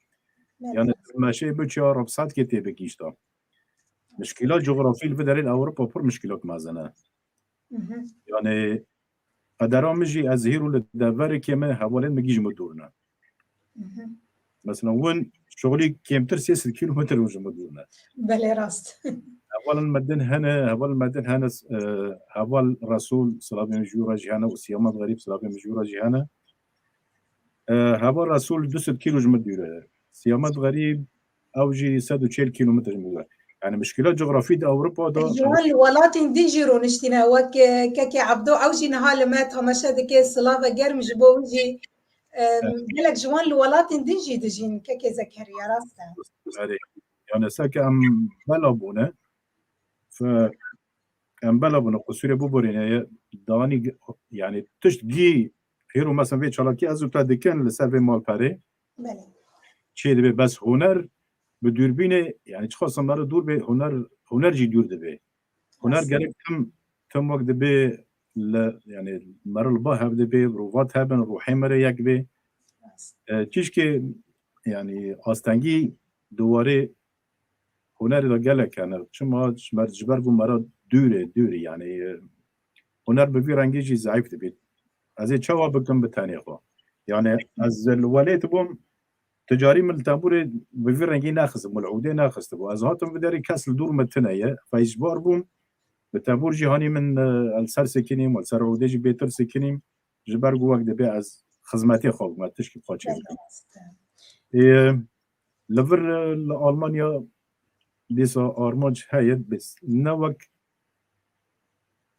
يعني ماشي بتشار ربصات كتير بكيشتا مشكلات جغرافية في دارين أوروبا بور مشكلات مازنة يعني قدرام مجي أزهيرو للدفار كيما حوالين مجيج مدورنا مثلا وين شغلي كيمتر 6 كيلومتر وجه مدورنا بله راست أولا مدن هنا أول رسول صلى الله عليه وسلم وسيامة غريب صلى الله عليه وسلم أول رسول 200 كيلو جمدوره سيامات غريب أوجي 140 كيلومتر مدوره يعني مشكلات جغرافية أوروبا دا جوال ولاتن ديجيرو نشتنا وك كي عبدو أوجي نهال ما تماشا دكي صلاة جرم جبوجي قالك جوال الولاتن ديجي دجين كي زكريا راستا يعني ساكا أم بلابونه أم بلابونه قصوري بوبورينا داني يعني تشتجي هيرو مثلا في شالاكي أزو تادكن لسالفي مال باري بله چه دبی بس هنر به دوربین یعنی چه خواستم برای دور به هنر جی دور دبی هنر گرک تم وقت دبی یعنی مرل با هب دبی روات هبن روحی مره یک بی چیش که یعنی آستنگی دواره هنر دا گلک کنه چون ما جبر بو مرا دوره یعنی هنر به وی رنگی جی ضعیف دبی از چه وا بکن به تنی خوا یعنی از الولیت بوم تجاری من التنبور بفي رنگی نخست ملعوده نخست بو از هاتم بداری کس دور متنه فاجبار بوم بتنبور جهانی من السر سکنیم والسر عوده جی بهتر سکنیم جبر گو وقت به از خدمتی خواب ما تشکی خواهد لفر آلمانیا دیسا آرمانج هایت بس نوک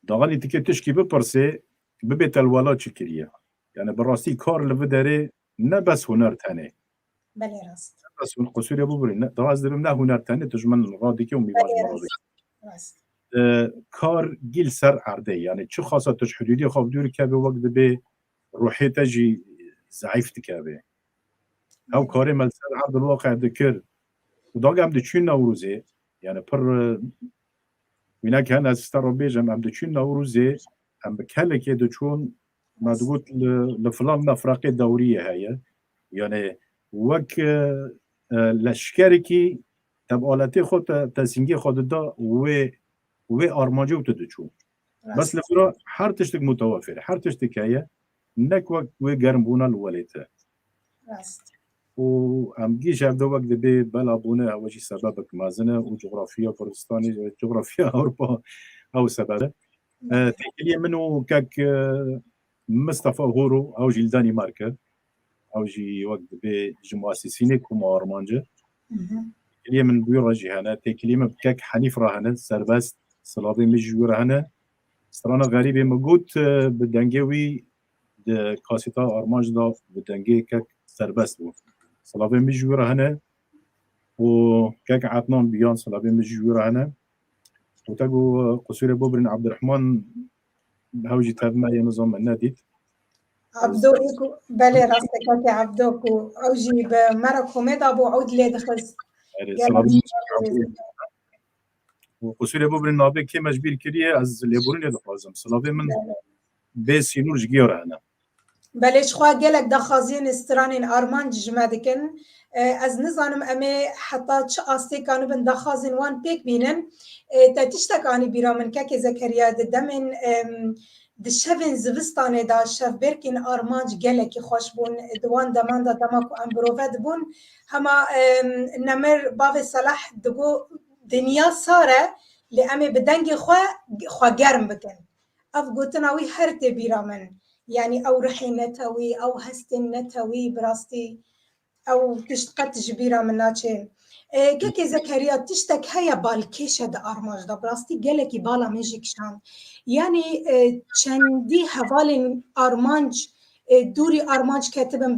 داغانی تکی تشکی بپرسه ببیت الولا چی کریه یعنی براستی کار لفه داره نه بس هنر تنه بله راست بس اون قصوری ببری نه داغ از درم نه هنر تنه تجمن غادی که و میواز مرادی راست کار گیل سر عرده یعنی چه خاصه تش حدودی خواب دور که به وقت به روحی تجی ضعیف تکابه او کاری مل سر عرض الواقع دکر و داغ هم دچین نوروزه یعنی پر وینا که هن از استر بیجم هم دچین نوروزه هم بکله که دچون ما تقول لفلان نفرقي دوريه هي يعني وك لشكركي تبعالتي خود تسينجي خود دا و ارماجو تدچون بس لفرا هر تشتك متوفر هر تشتك هي نك وقت و گرمبونا الوليته و ام جيش هذا وقت به بلا بونه وجي سببك مازنه وجغرافيا كردستاني جغرافيا اوروبا او سببه تكلي منو كاك مصطفى هورو او جي الدنمارك او جي وقت به مؤسسين كوما ارمانجه تكلي من بيورجي هنا تكلي من كاك حنيف راهنا سربست صلابي مجور هنا استرانا غريبه موجود بدنجوي كاسيتا ارمانج دا بدنجي كاك سربست بو صلابي مجور هنا وكاك عطنان بيان صلابي مجور هنا وتاقو قصير بوبرن عبد الرحمن هاوجي تاب معي نظام النادي عبدو إيكو بلي راستك عبدوكو أوجي بمرة كوميدا أبو عود لي دخل وقصير بوبرن نابي كي مجبير كريه از ليبورن يدخلازم صلابي من بيس ينور جيور هنا بلش خوا قالك دخازين استرانين أرمان جمادكن از نظانم أمي حتى چه آستی كانوا بن دخازين وان بيك بينن تتشتك آني بيرا من كاكي زكريا دمن دشفن زوستانه دا شف بركين أرمانج قالك خوش بون دوان دمان دا دماكو أمبروفاد بون هما نمر باب صلاح دقو دنيا صارة لأمي بدنجي خوا گرم بكن أف قوتناوي هرتي بيرا من يعني أو رحي نتوي أو هستن نتوي براستي أو تشتقت جبيرة من ناتشين كيكي زكريا تشتك هيا بالكيشة دا أرماج دا براستي قالكي بالا ميجيك شان يعني چندي هوالين أرمانج دوري أرمانج كاتبن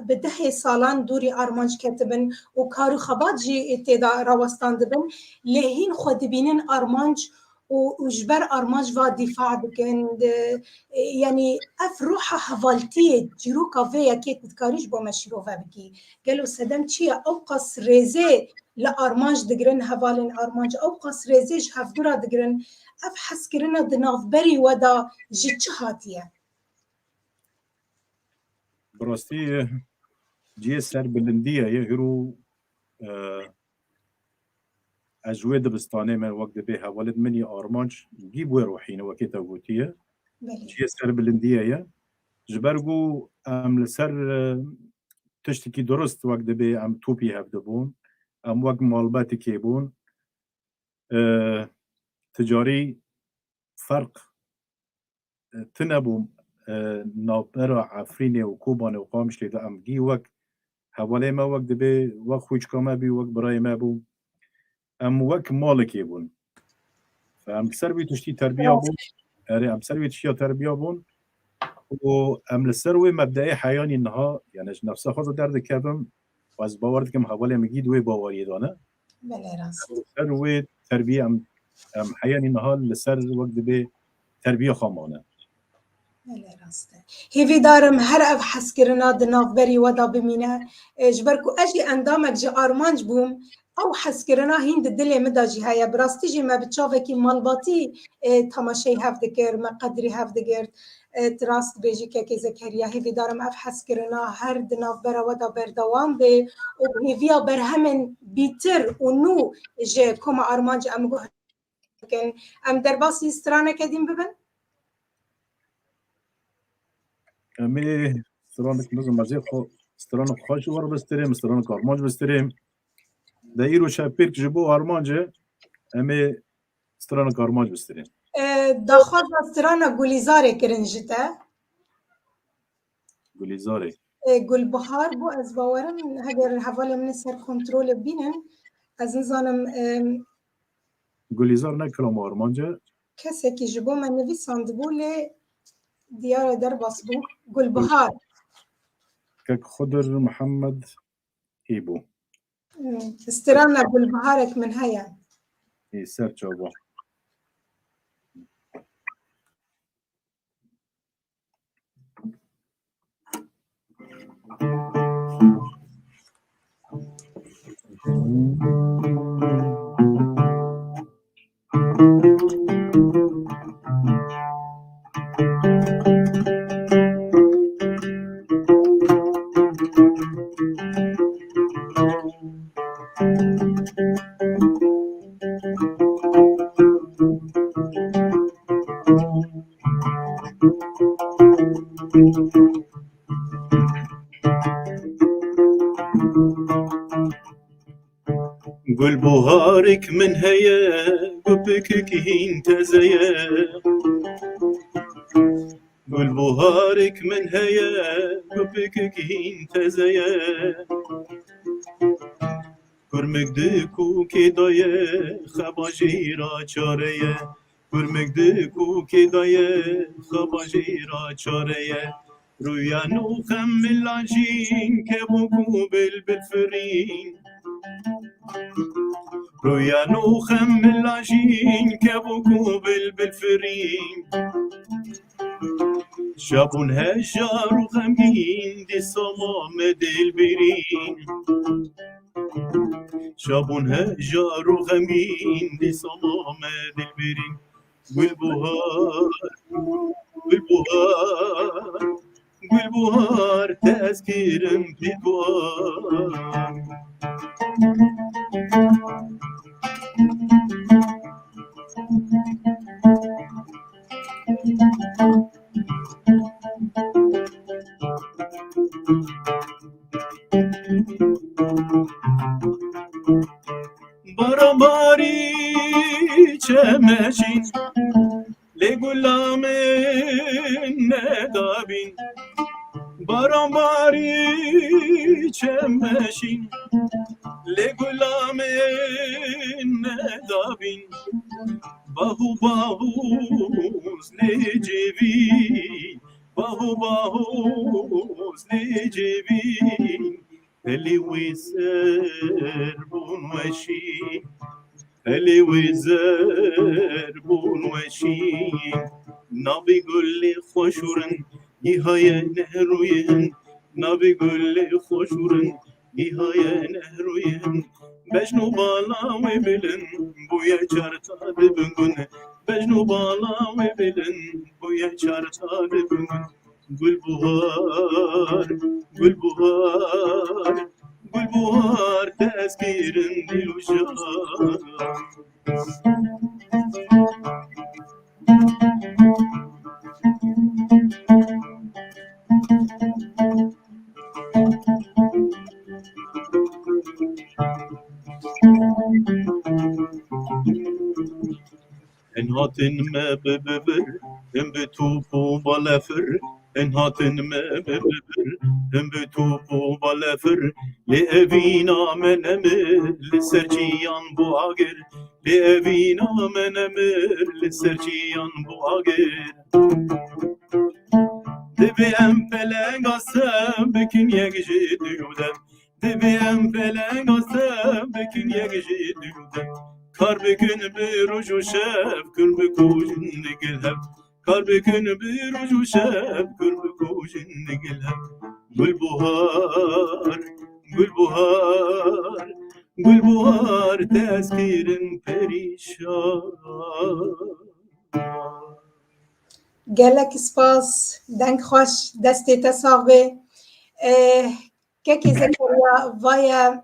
بدهي سالان دوري أرمانج كاتبن وكارو خبات جي تيدا راوستان دبن لهين خود بينين أرمانج وجبر أرماج و دفاع بكن يعني اف روحها هفالتيه جيروكا فيا كيت تكاريش بو مشروفا بكي قالوا سدم تشيا اوقص ريزي لأرماج دقرن هفالين أرماج اوقص ريزيج هفدورا دقرن اف حسكرنا دناف بري ودا جيتشهاتيه براستي جي سر بلنديه يهرو اجواد بستانه من وقت بها ولد مني ارمانج جيبوا روحينا وكيتا غوتيه جي سر بلنديه يا جبرغو ام لسر تشتكي درست وقت به ام توبي هبدبون ام وقت مالباتي كيبون تجاري فرق تنبو نابرا عفريني وكوباني وقامش لدا ام جي وقت حوالي ما وقت به وقت خوش كما بي وقت براي ما بو ام وك مالك يبون فام سروي تشتي تربيه بون اري ام سروي تشتي تربيه بون و ام السروي مبدئي حياني انها يعني نفسها خاصه درد كبم واز باوردكم حوالي مجيد وي باوري دانه بله راست سروي تربيه ام حياني انها لسر وقت به تربيه خامانه بله راسته هیوی دارم هر اف حسکرنا دناف بری ودا بمینه جبرکو اجی اندامك جي ارمانج بوم او حسكرنا هند دلي مداجي هيا براستيجي ما بتشافكي مالباتي تماشي هفدكر ما قدري هفدكر تراست بيجي كي زكريا هيفي دارم اف حسكرنا هر دناف برا ودا بردوام بي وهيفيا برهمن بيتر ونو جي كوما ارمانج امغو كن ام درباسي استرانه كديم ببن مي سرانك نظم مزيخو ستران خوش ور بستریم ستران کارمانج بستریم ده ایرو شپیر که جبو آرمانجه همه ستران کارمانج بستریم داخواز استرانا گلیزاره کرنجته گلیزاره گلبهار بو از باورم هگر حوالی من سر کنترل بینن از نزانم گلیزار نکرم آرمانجه کسی که جبو من نویساند بو لی دیار در باس بو گلبهار که خضر محمد ایبو استرانا گلبهارك من هيا ای سر چابا قل بهارك من هيا قبك هين تزيا قل بهارك من هيا قبك هين تزيا كرمك دكو كدايا خباجيرا چاريا كرمك دكو كدايا خباجيرا چاريا رويا نوخم ملاجين كبوكو بالفرين رويا نوخم ملاجين كبوكو بالفرين شابون هجار وغمين دي صمام دي البرين شابون هجار وغمين دي صمام دي البرين والبهار والبهار والبهار تذكير بكوار برامباری چمشین لگلام ندابین برامباری چمشین لگلام ندابین باهوز لجوی باهوز لجوی اللي ويسر بون وشي اللي ويزر بون وشي نبي قول لي خوشورن يهاي نهروين نبي قول لي خوشورن يهاي نهروين بجنو بالا وبلن بويا چارتا دبنگن بجنو بالا وبلن بويا چارتا دبنگن گلبهار گلبهار گلبهار تذکیرن دل و جان انهاتن ما ببر ام بتوبو بالافر انهاتن ما ببر ام بتوبو بالافر لأبينا من امر لسرجيان بواغر لأبينا من امر لسرجيان بواغر دبي ام بلنغا سبكن يجي ديودم دبي ام بلنغا سبكن يجي ديودم kar bükün bir ucu şef kırmı kuşun gülhem kar bükün bir ucu şef kırmı kuşun gülhem gülbuhar gülbuhar gülbuhar tezkirin perişan gelek spas denk خوش دستی تصاوی که زکریا ویا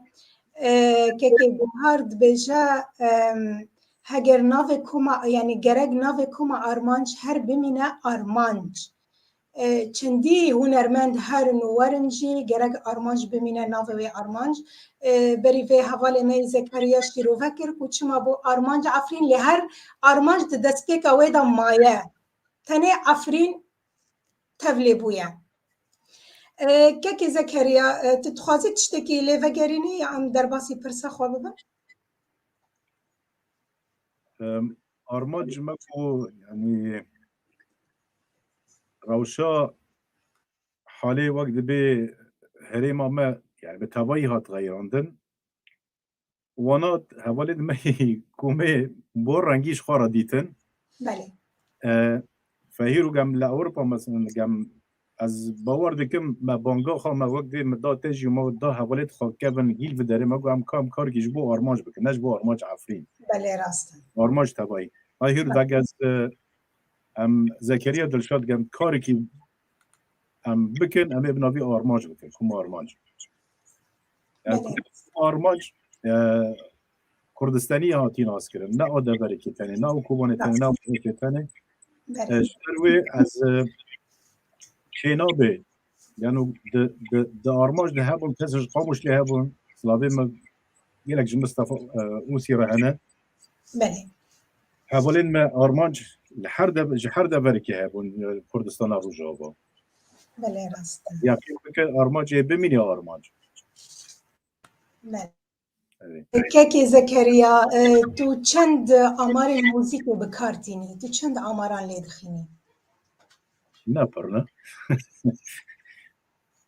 که بهارد بجا هگر ناو کما یعنی گرگ ناو کما آرمانج هر بمینه آرمانج چندی هنرمند هر نورنجی گرگ آرمانج بمینه ناوی آرمانج بری وی حواله می زکریا شیرو فکر کوچما بو آرمانج افرین لهر آرمانج دستکه که دا مایه تنه افرین تبلی بویه که زکریا تتخوازی تشتکی لیوه گرینی ام در باسی پرسه خواه ببن؟ آرمانج مکو یعنی روشا حالی وقت به هریما ما يعني به تبایی هات غیراندن وانا حوالی دمی کومه بور رنگیش خارا دیتن بله فهیرو گم لأوروپا مثلا گم از باور دکم ما بانگا خوا ما وقت مدا تجی ما دا حوالی خوا کبن گیل و داره ما گم کام کار کیش بو آرمانج بکن نش بو آرمانج عفرین بله راستن آرمانج تبایی هیرو دگ از ام زکریا دلشاد گم کاری کی ام بکن ام ابناوی آرمانج بکن کم آرمانج بله آرمانج کردستانی هاتی ناس کردن نه آده برکی تنه نه حکومت تنه نه حکومت تنه بله شروع از شینابه یعنی د آرمانج ده هبون کسش قاموش له هبون سلابه ما گلک جم مصطفى اوسی رهنه بله حوالین ما آرمانج لحر ده برکی هبون کردستان روجابا بله راستن یقین که آرمانج بمینی آرمانج بله که زکریا تو چند آمار موزیک بکارتینی تو چند آماران لیدخینی نه پرنه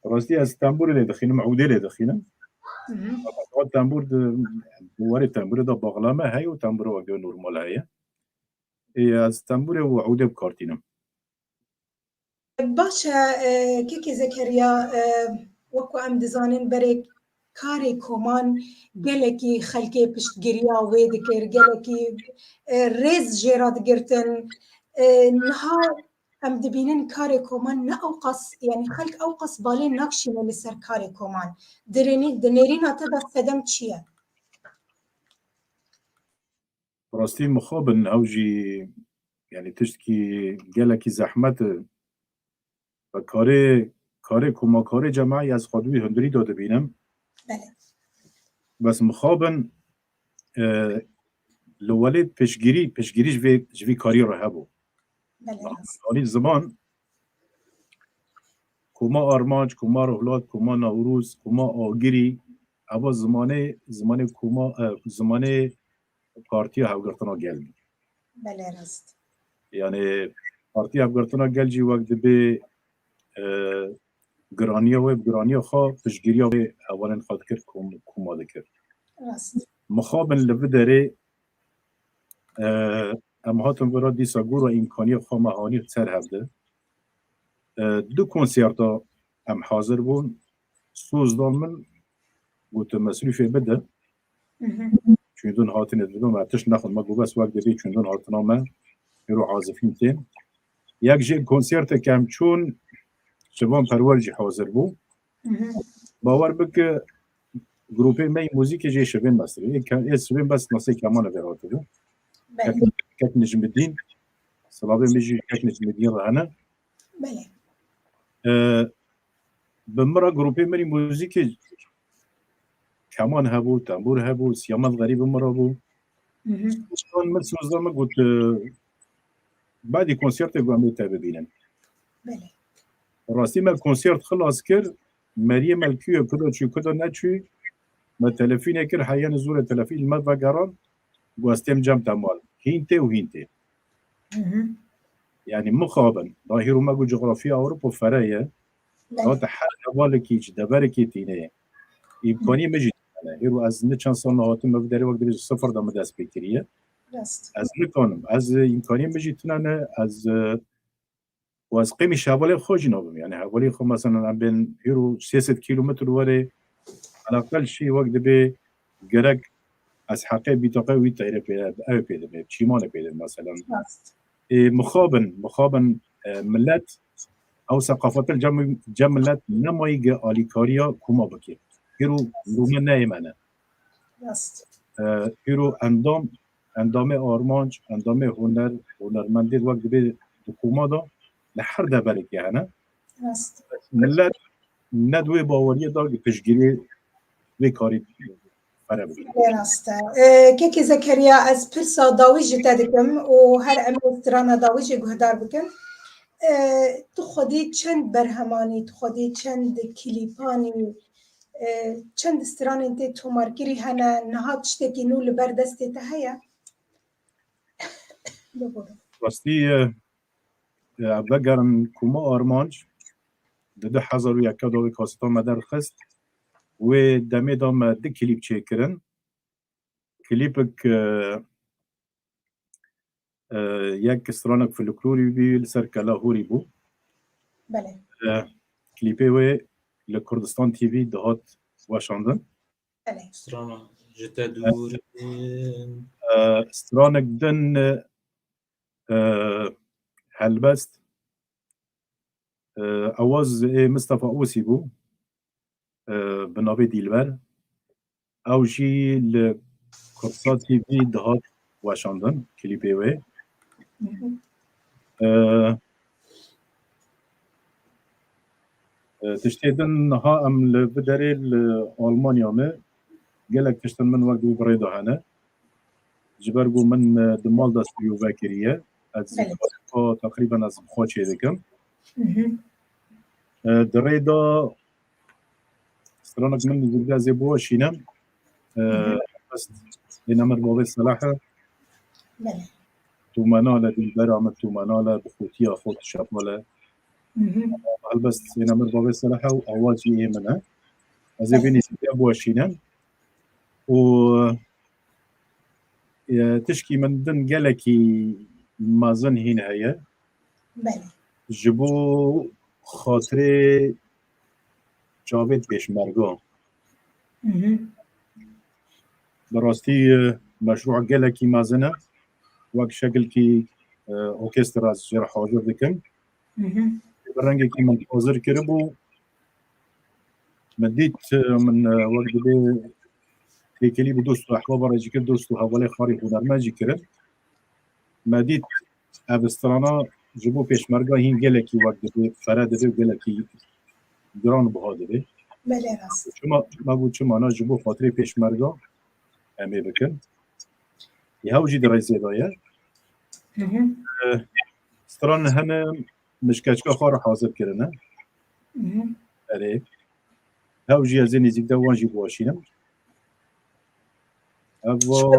راستی از تنبور لی دخینم عوده لی دخینم تنبور دواری تنبور دا باغلامه هی و تنبور وگه نورمال هی از تنبور و عوده بکارتینم باشه که زکریا وکو ام دزانین بره کاری کمان گلکی خلکی پشتگیریا وید کر گلکی ریز جیراد گرتن نها ام دبینن کاری کمان نه اوقاس یعنی خلق اوقاس بالی نقشینه لسر کاری کمان دنیرین آتا دا فدم چیه؟ راستی مخابن اوجی یعنی تشتکی گلکی زحمت و کاری کما کاری جمعی از خودوی هندری داده بینم بله بس مخابن لولید پشگیریش جوی کاری رو هبو بله راست آنی زمان کما آرمانج کما رهلات کما نوروز کما آگیری اما زمان کما زمان پارتی هفگرتنا گل بله راست یعنی پارتی هفگرتنا گل جی وقت به گرانیا خواه پشگیری و اولین خواد کرد کما دکر راست مخابن لبه داره اما هاتم برا دیسا گور و امکانی خواه مهانی سر هفته دو کنسیرتا ام حاضر بون سوزدان من گوته مصروفی بده چوندون هاتین ادبون و اتش نخون ما گو بس وقت بی چوندون هاتنا ما رو عازفین تین یک جه کنسیرت کم چون شبان پرورجی حاضر بو باور بک گروپی می موزیک جه شبین بستری این شبین بس ناسه کمان براته بو بله کک نجم الدین صلابه میجی کک نجم الدین رهنه بله بمرا گروپی مری موزیک کمان هبو تنبور هبو سیامت غریب مرا بو سوزدان ما گوت بعدی کنسیرت گوامی تا ببینم بله راستی ما کنسیرت خلاص کرد مریم الکیو کدا چی کدا نچی ما تلفین کر حیان زور تلفین المد و گران گواستیم جمع تمال هینته و هینته يعني مخابن ظاهر ما جغرافيا أوروبا فرية هذا حال بالكيج دبركي تينه إمكانية مجد أنا هيرو از نشان صنع هاتم مبدأ وقت بيج صفر دام دست بكريه از نكانم از إمكانية مجد أنا از واز قيمة شابالي خوش نابم يعني حوالي خو مثلا بين هيرو 300 كيلومتر وري على أقل شيء وقت بي جرق از حقه بيتاقه ويتايره بيده أو بيده بيده شيمان بيده مثلا مخابن ملت او ثقافت الجملت نمایگ آلیکاریا کما بکی هیرو رومه نیمانه هیرو اندام آرمانج اندام هنرمندی وقت به کما دا لحر ده بلکی هنه راست ملت ندوی باوری دا پشگیری وی کاری فره بود. راسته که زکریا از پرسا داویج تدکم و هر امروز ترانا داویج گهدار بکن تو خودی چند برهمانی تو خودی چند کلیپانی چند استران انت تو مارکری هنه نهاد شتکی نو لبر دستی ته هیا راستی وگرن کما آرمانج ده 2001 داوی کاستا مدر خست و دمی دام ده کلیپ چه کرن کلیپک یک استرانک فلکلوری بی لسر کلاهوری بو بله کلیپی و لکردستان تیوی دهات واشاندن بله Strana jete dur استرانک دن هلبست اواز مصطفى اوسی بو بنابي ديلبر او جي لكورسات تيفي دهات واشاندن كليبي وي تشتيدن نها ام لبدري المانيا ما قالك تشتن من وقت بريدو هنا جبرقو من دمال دا سلوفاكيا تقريبا از خوشي دكم دريدا استرانك من زبدا زيبو شينم بس لنمر بابي صلاحه بله تو مناله دلبر عمل تو مناله بخوتي اخوت شماله بس لنمر بابي صلاحه واواجي ايه منه از بيني زبدا شينم و تشكي من دن جلكي مازن هنا هي بله جبو خاطر جاوید پیشمرگا براستی مشروع گلکی مازنه وقت شکل کی اوکسترا از جر حاضر دکن برنگی کی من حاضر کرده بو مدیت من وقت به تیکلی به دوست و احباب راجی کرد دوست و حواله خاری هنرمندی کرد مدیت ابسترانا جبو پیشمرگا هین گلکی وقت به فرد به گلکی گران بهاده بله راست ما بود چما نا جبو خاطر پیشمرگا امی بکن یه جی در زیبایه ستران همه مشکچکا خار حاضر کرنه اره هاوجی از نزدیک دوانجی باشینم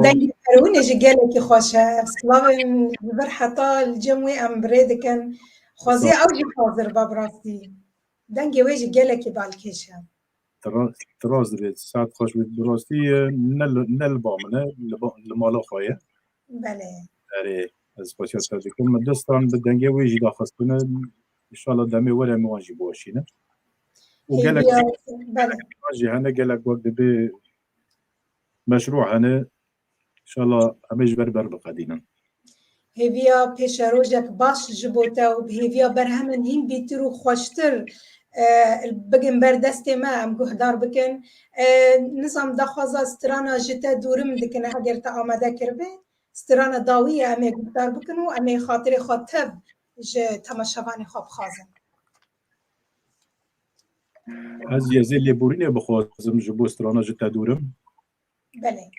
دنگی پرونه جی گلکی خوشه سلام بر حتی الجمعی امبره دکن خوزی اوجی حاضر بابراستی دنگی ویجی گلکی بالکشه تراز دارید ساعت خوش بید براستی نل بامنه لمالا خواهی بله اره از پاسیات کرده کن من دستان به دنگی ویجی داخست کنه انشاءالله دمی وره موانجی باشینه و گلک بله هنه گلک وقت به مشروع هنه انشاءالله همه جبر بر بقدینن هیویا پیش روزک باش جبوته و هیویا برهمن هین بیتر و خوشتر بگم بر دست ما ام گهدار بکن نظام دخوازا استرانا جتا دورم دکنه اگر تا آمده کرده استرانا داوی امی گهدار بکن و امی خاطر خاطب جه تماشاوانی خواب خوازن از یزی لیبورینه بخوازم جبو استرانا جتا دورم بله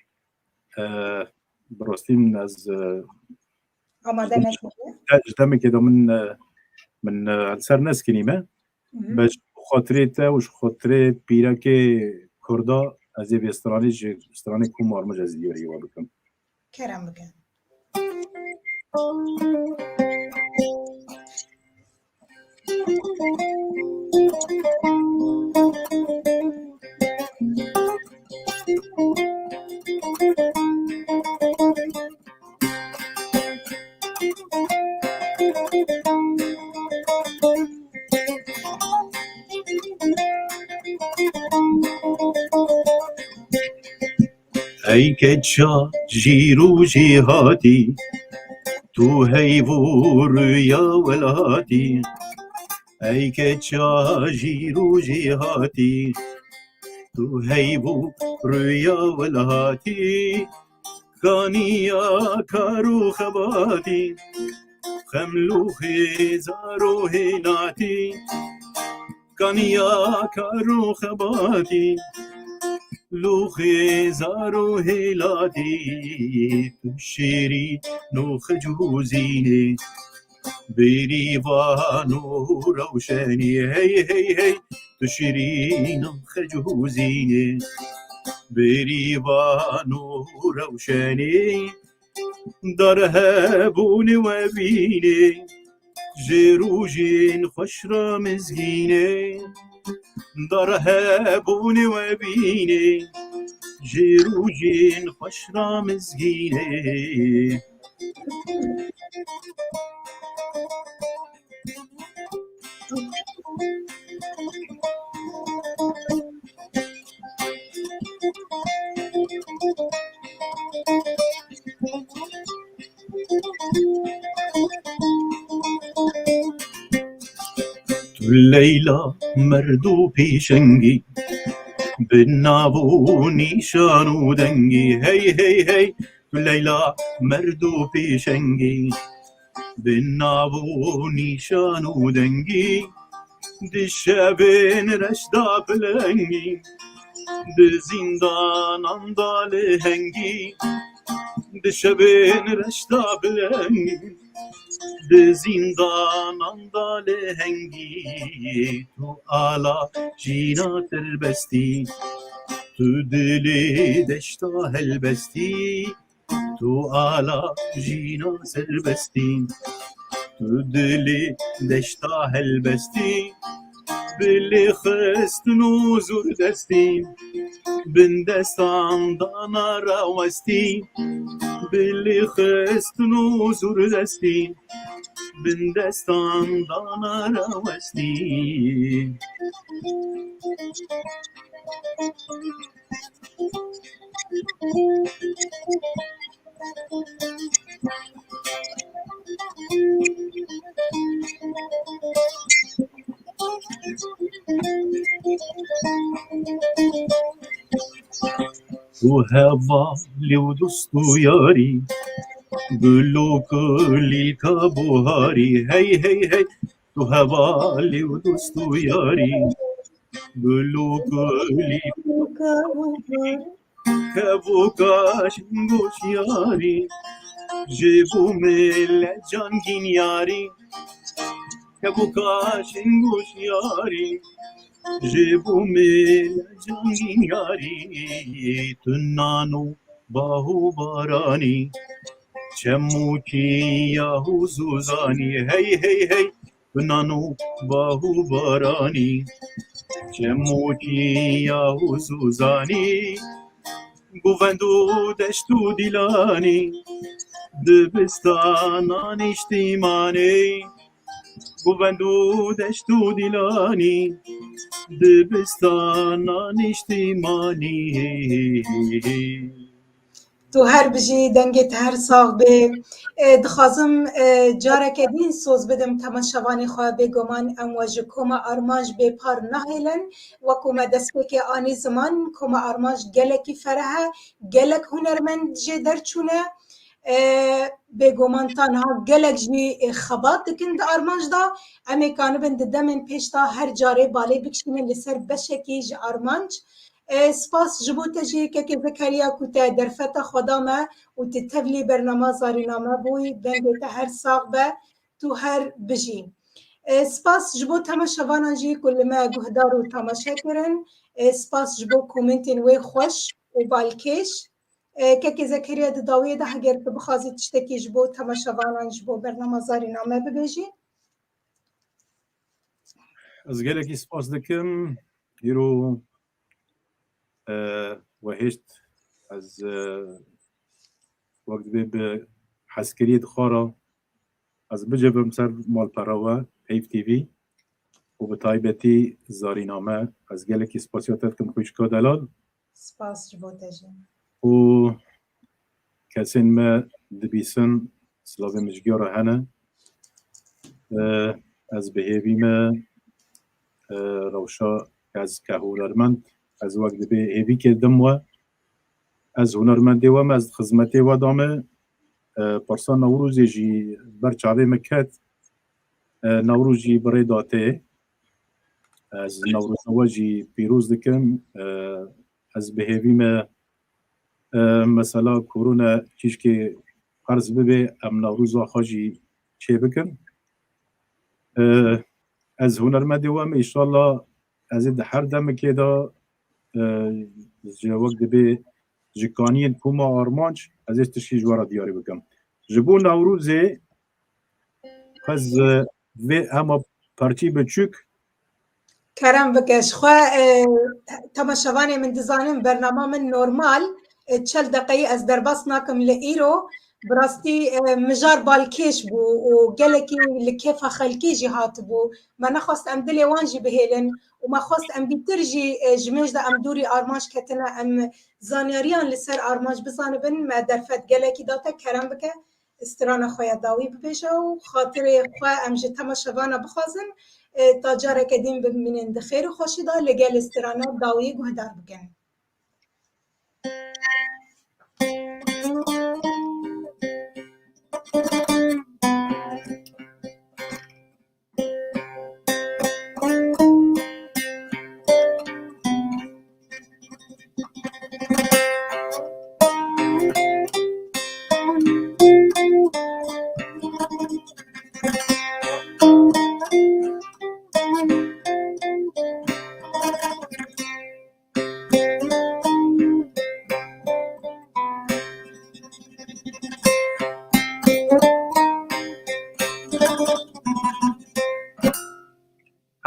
براستیم از آماده نشده جدامي كده من سر ناس كلمة باش خاطري تا وش خاطري بيراكي كردا از استراني كومار مجازيوري وابكم کرم بکن ای که چا جیرو جهادی تو هیو رویا ولادی ای که چا جیرو جهادی تو هیو رویا ولادی کانیا کارو خبادی خملو خزارو هناتی کنیا کارو خباتی لوخی زارو هیلاتی تو شیری نوخ جوزینی بریوانو روشنی هی هی هی تو شیری نوخ جوزینی بریوانو روشنی در هبونی و بینی جروجین خوش را مزگینه در هبونی و بینی جروجین خوش را مزگینه تو لیلا مردو پیشنگی بالنابو نیشانو دنگی هی هی هی تو لیلا مردو پیشنگی بالنابو نیشانو دنگی دشبین رشدا پلنگی دزیندان اندال هنگی دشبین رشدا پلنگی دزیندان اندال هنگی تو آلا جینا تربستی تو دلی دشتا هلبستی تو آلا جینا سربستی تو دلی دشتا هلبستی بلی خستن و زور دستی بندستان دانا راوستی بلی خستن و زور دستی بندستان دانا راوستی تو هوا لیو دوستو یاری گلو کلی کا بوهاری هی هی هی تو هوا لیو دوستو یاری گلو کلی کبو کاشنگوش یاری جبو مل جانگین یاری کبو کاشنگوش یاری جبو مل جانگین یاری تو نانو باهو بارانی چموکی یاهو زوزانی هی هی هی تو نانو باهو بارانی چموکی یاهو زوزانی گووندو دشتو دیلانی دبستانان اشتیمانی گووندو دشتو دیلانی دبستانان اشتیمانی تو هر بجی دنگت هر ساغ به دخوازم جارک دین سوز بدم تماشاوانی خواه بگمان ام واج کوما آرماج به پار نهیلن و کوما دسته که آنی زمان کوما آرماج گلکی فرها گلک هنرمند جه درچونه بگمان تنها گلک جی خبات دکن دا آرماج دا امی کانو بند دمن پیشتا هر جاره بالی بکشنه لسر بشکی جه آرماج سپاس جبوت جی که زکریا کوتا درفت خدا ما و تتولی برنامه زارینامه بوی بنده هر ساق به تو هر بجی سپاس جبوت همه شوانا جی کل ما گهدار و تماشا کرن سپاس جبوت کومنتین وی خوش و بالکش که زکریا داویه ده اگر تو بخوازی تشتکی جبوت همه شوانا جبوت برنامه زارینامه ببیجی از گلکی سپاس دکم ایرو و هشت از وقت به حسکریت خارا از بجبم سر مال پراوه پیف تیوی و به تایبتی زارینامه از گلکی سپاسیاتت کم خوشکا دلال سپاس جبوت جی و کسین ما دبیسن سلاوه مجگیاره هنه از بهیوی ما روشا از که هنرمند از وقت به هیوی کردم و از هنرمندی و از خدمتی و دامه پرسا نوروزی جی برچاوه مکت نوروزی برای داته از نوروز واجی پیروز دکم از بهیوی ما مثلا کرونا چیش که قرض ببه ام نوروز خاجی چه بکن از هنرمندی و ام ایشالله از هر دم که دا جواب دبی جکانین کوما آرمانچ از استشی جوارا دیاری بکم جبو نوروزه از و اما پارتی بچوک کرم بکش خو تماشاوانی من دزانم برنامه من نورمال 40 دقیقه از درباس ناکم لئیرو براستی مجار بالکیش بو و گلکی لکیف خلکی جی هات بو ما نخواست ام دلی وانجی بهیلن و ما خواست ام بیترجی جمیج دا ام دوری آرماش کتنا ام زانیاریان لسر آرماش بزانه بن ما درفت گلکی داتا کرم بکه استران خویا داوی بپیشه و خاطر خواه ام جی تماشاوانا بخوازم تا جاره کدیم ببینین دخیر و خوشی دا لگل استرانه داوی گهدار بکن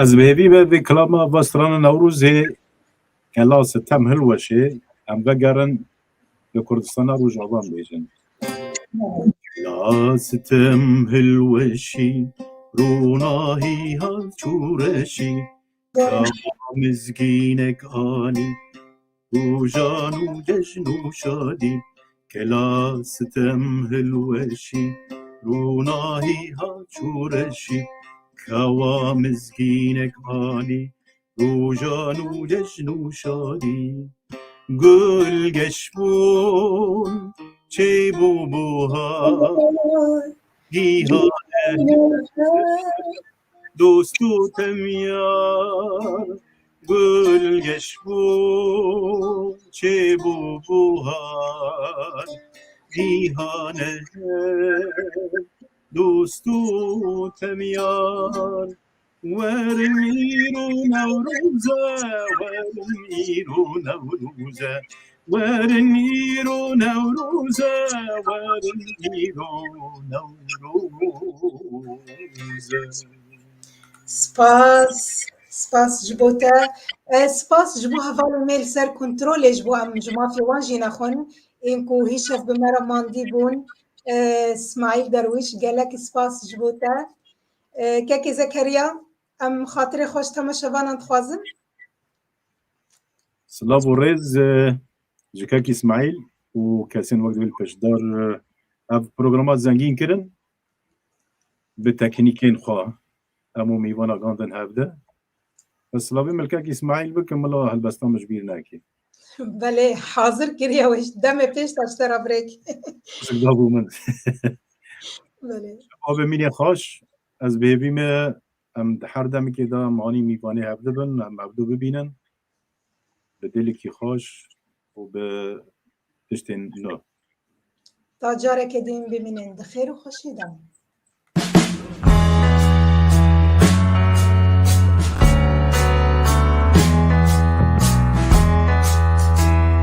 از بهیوی به کلاما وستران نوروزه کلا ستم هلوشه ام بگرن به کردستان روز آبان بیجن لا ستم هلوشی روناهی ها چورشی مزگینک آنی و جان و جشن و شادی کلا ستم هلوشی روناهی ها چورشی کوا مزگینک آنی و جان و جشن و شادی گل گشبون چه بوها گیهان دوست و تمیار گل گشبون چه بوها گیهان دوست و تمیار ورميرو نوروزة ورميرو نوروزة ورميرو نوروزة ورميرو نوروزة سپاس جبوتا سپاس جبو هفالو میل سر کنترول جبو ام جما في واجی نخون اینکو هیچ اف بمرا ماندی بون اسماعیل درویش گلک سپاس جبوتا که زکریا ام خاطر خوش تماشاوانان خوازم سلاف و رز جکاک اسماعیل و کسین وقت بیل پشدار اف پروگرامات زنگین کرن به تکنیکین خواه امو میوانا گاندن هفده سلافی ملکاک اسماعیل بکن ملا هلبستان مجبیر ناکی بله حاضر کریا وش دم پیش تاشترا بریک سلافو من بله آب مینی خوش از بهبیم ام هر دمی که دا مانی میوانی هفته بن ام هفته ببینن به دلی که خوش و به پشتین نو تا جاره که دیم ببینین خیر و خوشی دم